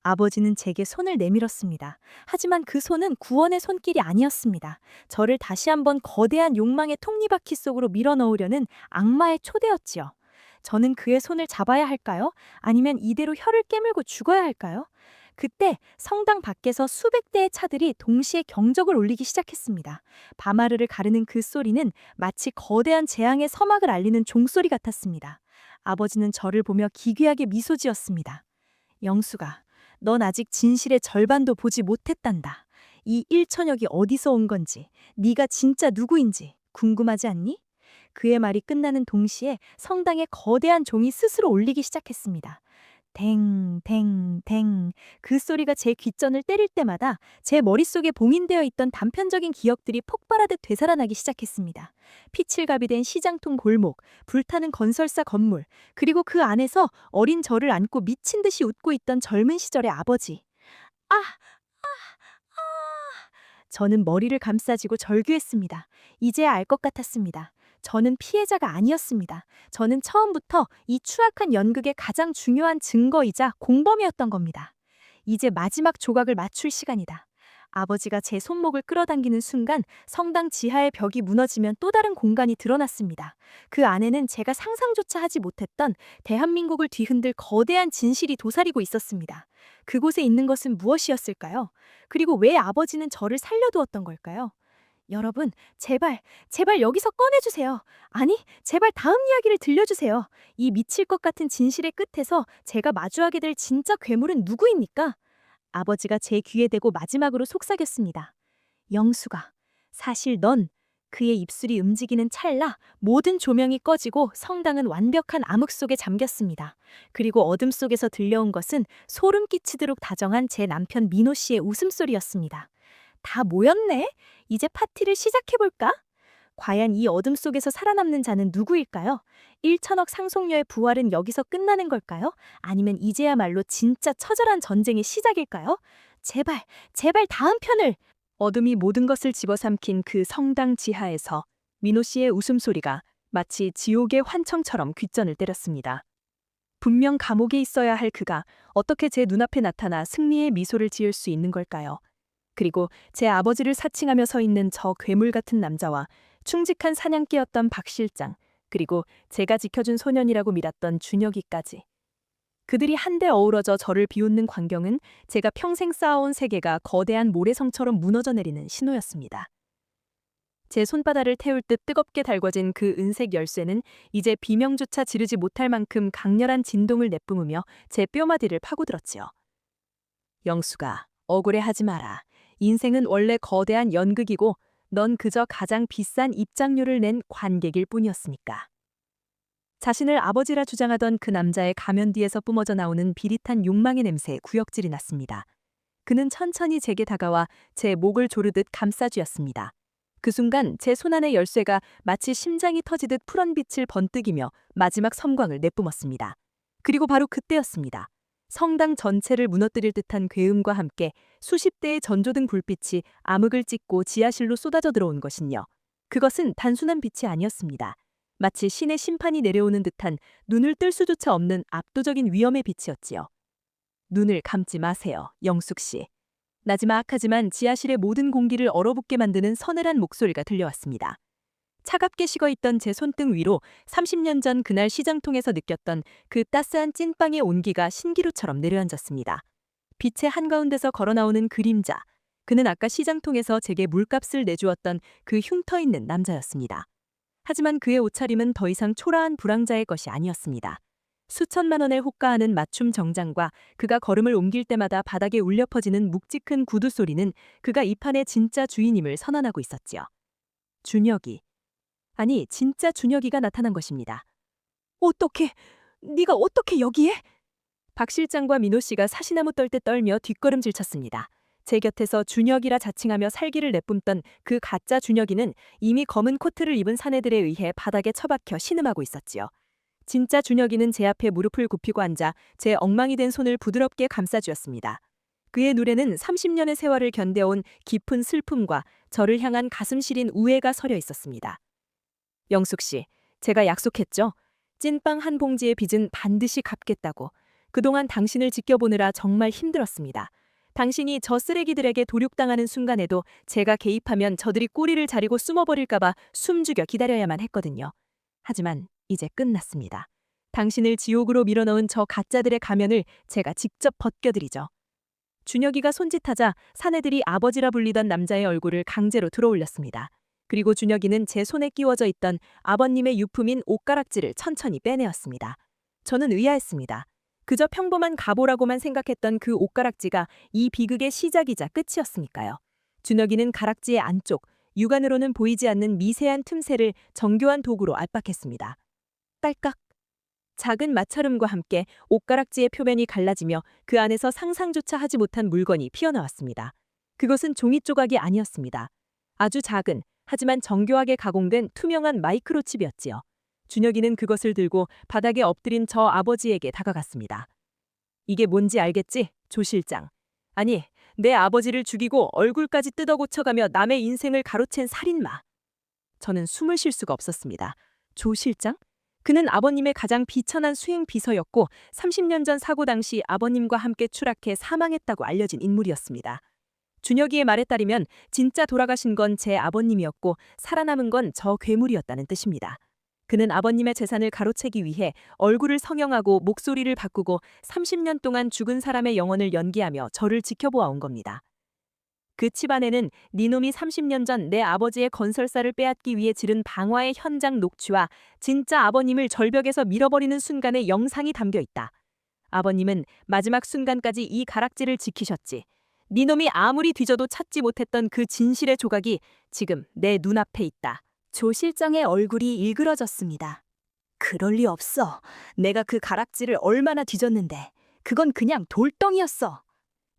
아버지는 제게 손을 내밀었습니다. 하지만 그 손은 구원의 손길이 아니었습니다. 저를 다시 한번 거대한 욕망의 톱니바퀴 속으로 밀어넣으려는 악마의 초대였지요. 저는 그의 손을 잡아야 할까요? 아니면 이대로 혀를 깨물고 죽어야 할까요? 그때 성당 밖에서 수백 대의 차들이 동시에 경적을 울리기 시작했습니다. 밤하늘을 가르는 그 소리는 마치 거대한 재앙의 서막을 알리는 종소리 같았습니다. 아버지는 저를 보며 기괴하게 미소 지었습니다. 영수가, 넌 아직 진실의 절반도 보지 못했단다. 이 1천억이 어디서 온 건지, 네가 진짜 누구인지 궁금하지 않니? 그의 말이 끝나는 동시에 성당의 거대한 종이 스스로 울리기 시작했습니다. 댕, 댕, 댕. 그 소리가 제 귓전을 때릴 때마다 제 머릿속에 봉인되어 있던 단편적인 기억들이 폭발하듯 되살아나기 시작했습니다. 피칠갑이 된 시장통 골목, 불타는 건설사 건물, 그리고 그 안에서 어린 저를 안고 미친 듯이 웃고 있던 젊은 시절의 아버지. 아! 저는 머리를 감싸쥐고 절규했습니다. 이제야 알 것 같았습니다. 저는 피해자가 아니었습니다. 저는 처음부터 이 추악한 연극의 가장 중요한 증거이자 공범이었던 겁니다. 이제 마지막 조각을 맞출 시간이다. 아버지가 제 손목을 끌어당기는 순간 성당 지하의 벽이 무너지면 또 다른 공간이 드러났습니다. 그 안에는 제가 상상조차 하지 못했던 대한민국을 뒤흔들 거대한 진실이 도사리고 있었습니다. 그곳에 있는 것은 무엇이었을까요? 그리고 왜 아버지는 저를 살려두었던 걸까요? 여러분, 제발 여기서 꺼내주세요. 아니, 제발 다음 이야기를 들려주세요. 이 미칠 것 같은 진실의 끝에서 제가 마주하게 될 진짜 괴물은 누구입니까? 아버지가 제 귀에 대고 마지막으로 속삭였습니다. 영수가, 사실 넌 그의 입술이 움직이는 찰나 모든 조명이 꺼지고 성당은 완벽한 암흑 속에 잠겼습니다. 그리고 어둠 속에서 들려온 것은 소름 끼치도록 다정한 제 남편 민호 씨의 웃음소리였습니다. 다 모였네? 이제 파티를 시작해볼까? 과연 이 어둠 속에서 살아남는 자는 누구일까요? 1천억 상속녀의 부활은 여기서 끝나는 걸까요? 아니면 이제야말로 진짜 처절한 전쟁의 시작일까요? 제발 다음 편을! 어둠이 모든 것을 집어삼킨 그 성당 지하에서 민호 씨의 웃음소리가 마치 지옥의 환청처럼 귓전을 때렸습니다. 분명 감옥에 있어야 할 그가 어떻게 제 눈앞에 나타나 승리의 미소를 지을 수 있는 걸까요? 그리고 제 아버지를 사칭하며 서 있는 저 괴물 같은 남자와 충직한 사냥개였던 박 실장, 그리고 제가 지켜준 소년이라고 믿었던 준혁이까지. 그들이 한데 어우러져 저를 비웃는 광경은 제가 평생 쌓아온 세계가 거대한 모래성처럼 무너져 내리는 신호였습니다. 제 손바닥을 태울 듯 뜨겁게 달궈진 그 은색 열쇠는 이제 비명조차 지르지 못할 만큼 강렬한 진동을 내뿜으며 제 뼈마디를 파고들었지요. 영수가, 억울해하지 마라. 인생은 원래 거대한 연극이고 넌 그저 가장 비싼 입장료를 낸 관객일 뿐이었으니까. 자신을 아버지라 주장하던 그 남자의 가면 뒤에서 뿜어져 나오는 비릿한 욕망의 냄새에 구역질이 났습니다. 그는 천천히 제게 다가와 제 목을 조르듯 감싸쥐었습니다. 그 순간 제 손안의 열쇠가 마치 심장이 터지듯 푸른 빛을 번뜩이며 마지막 섬광을 내뿜었습니다. 그리고 바로 그때였습니다. 성당 전체를 무너뜨릴 듯한 괴음과 함께 수십 대의 전조등 불빛이 암흑을 찢고 지하실로 쏟아져 들어온 것은요. 그것은 단순한 빛이 아니었습니다. 마치 신의 심판이 내려오는 듯한 눈을 뜰 수조차 없는 압도적인 위험의 빛이었지요. 눈을 감지 마세요, 영숙 씨. 나지막하지만 지하실의 모든 공기를 얼어붙게 만드는 서늘한 목소리가 들려왔습니다. 차갑게 식어있던 제 손등 위로 30년 전 그날 시장통에서 느꼈던 그 따스한 찐빵의 온기가 신기루처럼 내려앉았습니다. 빛의 한가운데서 걸어나오는 그림자. 그는 아까 시장통에서 제게 물값을 내주었던 그 흉터 있는 남자였습니다. 하지만 그의 옷차림은 더 이상 초라한 불황자의 것이 아니었습니다. 수천만 원을 호가하는 맞춤 정장과 그가 걸음을 옮길 때마다 바닥에 울려 퍼지는 묵직한 구두 소리는 그가 이 판의 진짜 주인임을 선언하고 있었지요. 준혁이. 아니, 진짜 준혁이가 나타난 것입니다. 어떻게, 네가 어떻게 여기에? 박 실장과 민호 씨가 사시나무 떨 때 떨며 뒷걸음질 쳤습니다. 제 곁에서 준혁이라 자칭하며 살기를 내뿜던 그 가짜 준혁이는 이미 검은 코트를 입은 사내들에 의해 바닥에 처박혀 신음하고 있었지요. 진짜 준혁이는 제 앞에 무릎을 굽히고 앉아 제 엉망이 된 손을 부드럽게 감싸주었습니다. 그의 눈에는 30년의 세월을 견뎌온 깊은 슬픔과 저를 향한 가슴 시린 우애가 서려 있었습니다. 영숙 씨, 제가 약속했죠? 찐빵 한 봉지의 빚은 반드시 갚겠다고. 그동안 당신을 지켜보느라 정말 힘들었습니다. 당신이 저 쓰레기들에게 도륙당하는 순간에도 제가 개입하면 저들이 꼬리를 자리고 숨어버릴까봐 숨죽여 기다려야만 했거든요. 하지만 이제 끝났습니다. 당신을 지옥으로 밀어넣은 저 가짜들의 가면을 제가 직접 벗겨드리죠. 준혁이가 손짓하자 사내들이 아버지라 불리던 남자의 얼굴을 강제로 들어올렸습니다. 그리고 준혁이는 제 손에 끼워져 있던 아버님의 유품인 옷가락지를 천천히 빼내었습니다. 저는 의아했습니다. 그저 평범한 갑오라고만 생각했던 그 옷가락지가 이 비극의 시작이자 끝이었으니까요. 준혁이는 가락지의 안쪽, 육안으로는 보이지 않는 미세한 틈새를 정교한 도구로 압박했습니다. 딸깍. 작은 마찰음과 함께 옷가락지의 표면이 갈라지며 그 안에서 상상조차 하지 못한 물건이 피어나왔습니다. 그것은 종이 조각이 아니었습니다. 아주 작은, 하지만 정교하게 가공된 투명한 마이크로칩이었지요. 준혁이는 그것을 들고 바닥에 엎드린 저 아버지에게 다가갔습니다. 이게 뭔지 알겠지, 조 실장? 아니, 내 아버지를 죽이고 얼굴까지 뜯어 고쳐가며 남의 인생을 가로챈 살인마. 저는 숨을 쉴 수가 없었습니다. 조 실장? 그는 아버님의 가장 비천한 수행 비서였고 30년 전 사고 당시 아버님과 함께 추락해 사망했다고 알려진 인물이었습니다. 준혁이의 말에 따르면 진짜 돌아가신 건 제 아버님이었고 살아남은 건 저 괴물이었다는 뜻입니다. 그는 아버님의 재산을 가로채기 위해 얼굴을 성형하고 목소리를 바꾸고 30년 동안 죽은 사람의 영혼을 연기하며 저를 지켜보아 온 겁니다. 그 칩 안에는 니놈이 30년 전 내 아버지의 건설사를 빼앗기 위해 지른 방화의 현장 녹취와 진짜 아버님을 절벽에서 밀어버리는 순간의 영상이 담겨 있다. 아버님은 마지막 순간까지 이 가락지를 지키셨지. 니놈이 아무리 뒤져도 찾지 못했던 그 진실의 조각이 지금 내 눈앞에 있다. 조 실장의 얼굴이 일그러졌습니다. 그럴 리 없어. 내가 그 가락지를 얼마나 뒤졌는데. 그건 그냥 돌덩이였어.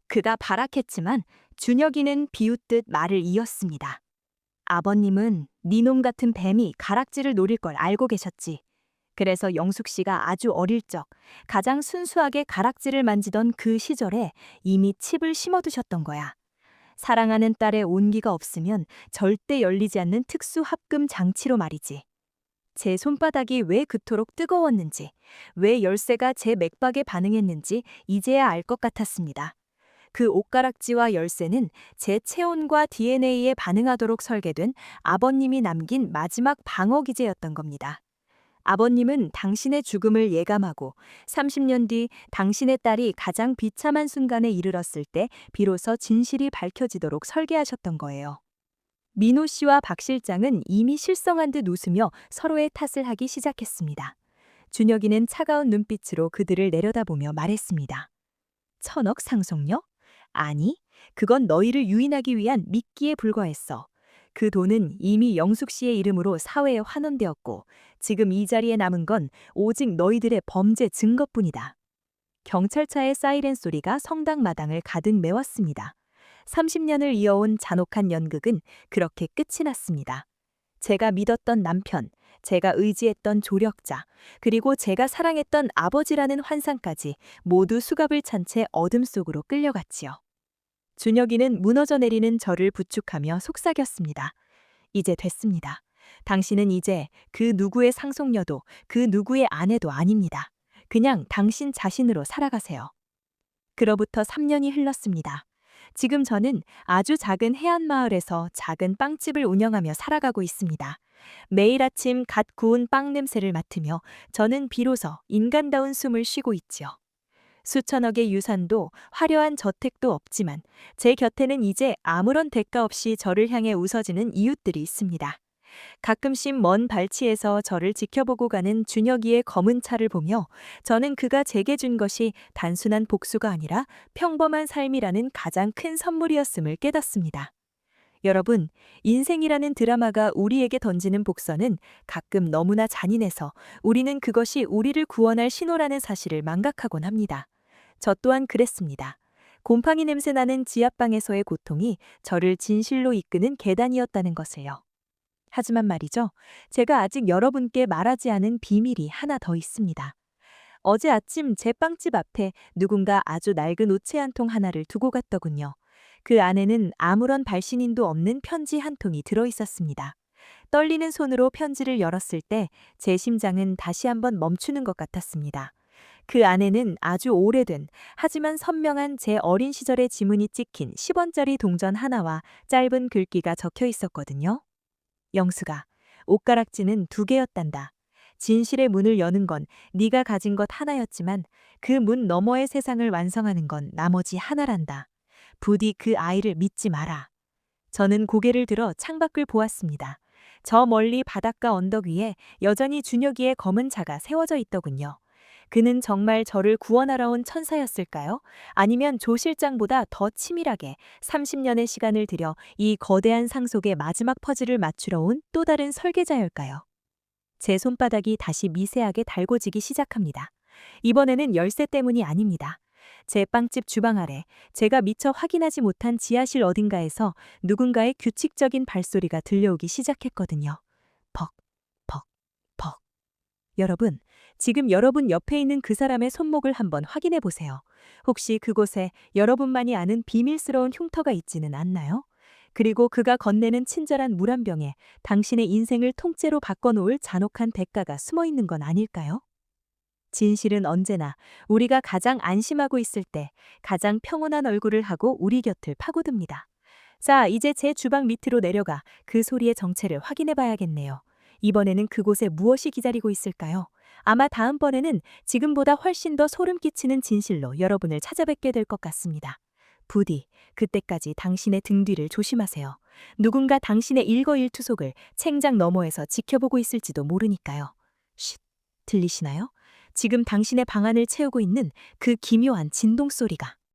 그가 발악했지만 준혁이는 비웃듯 말을 이었습니다. 아버님은 니놈 같은 뱀이 가락지를 노릴 걸 알고 계셨지. 그래서 영숙 씨가 아주 어릴 적 가장 순수하게 가락지를 만지던 그 시절에 이미 칩을 심어두셨던 거야. 사랑하는 딸의 온기가 없으면 절대 열리지 않는 특수 합금 장치로 말이지. 제 손바닥이 왜 그토록 뜨거웠는지, 왜 열쇠가 제 맥박에 반응했는지 이제야 알 것 같았습니다. 그 옷가락지와 열쇠는 제 체온과 DNA에 반응하도록 설계된 아버님이 남긴 마지막 방어 기제였던 겁니다. 아버님은 당신의 죽음을 예감하고 30년 뒤 당신의 딸이 가장 비참한 순간에 이르렀을 때 비로소 진실이 밝혀지도록 설계하셨던 거예요. 민호 씨와 박 실장은 이미 실성한 듯 웃으며 서로의 탓을 하기 시작했습니다. 준혁이는 차가운 눈빛으로 그들을 내려다보며 말했습니다. 1,000억 상속료? 아니, 그건 너희를 유인하기 위한 미끼에 불과했어. 그 돈은 이미 영숙 씨의 이름으로 사회에 환원되었고 지금 이 자리에 남은 건 오직 너희들의 범죄 증거뿐이다. 경찰차의 사이렌 소리가 성당 마당을 가득 메웠습니다. 30년을 이어온 잔혹한 연극은 그렇게 끝이 났습니다. 제가 믿었던 남편, 제가 의지했던 조력자, 그리고 제가 사랑했던 아버지라는 환상까지 모두 수갑을 찬 채 어둠 속으로 끌려갔지요. 준혁이는 무너져 내리는 저를 부축하며 속삭였습니다. 이제 됐습니다. 당신은 이제 그 누구의 상속녀도 그 누구의 아내도 아닙니다. 그냥 당신 자신으로 살아가세요. 그로부터 3년이 흘렀습니다. 지금 저는 아주 작은 해안 마을에서 작은 빵집을 운영하며 살아가고 있습니다. 매일 아침 갓 구운 빵 냄새를 맡으며 저는 비로소 인간다운 숨을 쉬고 있지요. 수천억의 유산도 화려한 저택도 없지만 제 곁에는 이제 아무런 대가 없이 저를 향해 웃어지는 이웃들이 있습니다. 가끔씩 먼 발치에서 저를 지켜보고 가는 준혁이의 검은 차를 보며 저는 그가 제게 준 것이 단순한 복수가 아니라 평범한 삶이라는 가장 큰 선물이었음을 깨닫습니다. 여러분, 인생이라는 드라마가 우리에게 던지는 복선은 가끔 너무나 잔인해서 우리는 그것이 우리를 구원할 신호라는 사실을 망각하곤 합니다. 저 또한 그랬습니다. 곰팡이 냄새 나는 지하방에서의 고통이 저를 진실로 이끄는 계단이었다는 것을요. 하지만 말이죠. 제가 아직 여러분께 말하지 않은 비밀이 하나 더 있습니다. 어제 아침 제 빵집 앞에 누군가 아주 낡은 우체 한 통 하나를 두고 갔더군요. 그 안에는 아무런 발신인도 없는 편지 한 통이 들어 있었습니다. 떨리는 손으로 편지를 열었을 때 제 심장은 다시 한번 멈추는 것 같았습니다. 그 안에는 아주 오래된 하지만 선명한 제 어린 시절의 지문이 찍힌 10원짜리 동전 하나와 짧은 글귀가 적혀 있었거든요. 영수가, 옷가락지는 2개였단다. 진실의 문을 여는 건 네가 가진 것 하나였지만 그 문 너머의 세상을 완성하는 건 나머지 하나란다. 부디 그 아이를 믿지 마라. 저는 고개를 들어 창밖을 보았습니다. 저 멀리 바닷가 언덕 위에 여전히 준혁이의 검은 차가 세워져 있더군요. 그는 정말 저를 구원하러 온 천사였을까요? 아니면 조 실장보다 더 치밀하게 30년의 시간을 들여 이 거대한 상속의 마지막 퍼즐을 맞추러 온 또 다른 설계자일까요? 제 손바닥이 다시 미세하게 달궈지기 시작합니다. 이번에는 열쇠 때문이 아닙니다. 제 빵집 주방 아래 제가 미처 확인하지 못한 지하실 어딘가에서 누군가의 규칙적인 발소리가 들려오기 시작했거든요. 벅, 벅, 벅. 여러분, 지금 여러분 옆에 있는 그 사람의 손목을 한번 확인해 보세요. 혹시 그곳에 여러분만이 아는 비밀스러운 흉터가 있지는 않나요? 그리고 그가 건네는 친절한 물 한 병에 당신의 인생을 통째로 바꿔놓을 잔혹한 대가가 숨어 있는 건 아닐까요? 진실은 언제나 우리가 가장 안심하고 있을 때 가장 평온한 얼굴을 하고 우리 곁을 파고듭니다. 자, 이제 제 주방 밑으로 내려가 그 소리의 정체를 확인해 봐야겠네요. 이번에는 그곳에 무엇이 기다리고 있을까요? 아마 다음번에는 지금보다 훨씬 더 소름 끼치는 진실로 여러분을 찾아뵙게 될 것 같습니다. 부디 그때까지 당신의 등 뒤를 조심하세요. 누군가 당신의 일거일투속을 책장 너머에서 지켜보고 있을지도 모르니까요. 쉿, 들리시나요? 지금 당신의 방안을 채우고 있는 그 기묘한 진동 소리가.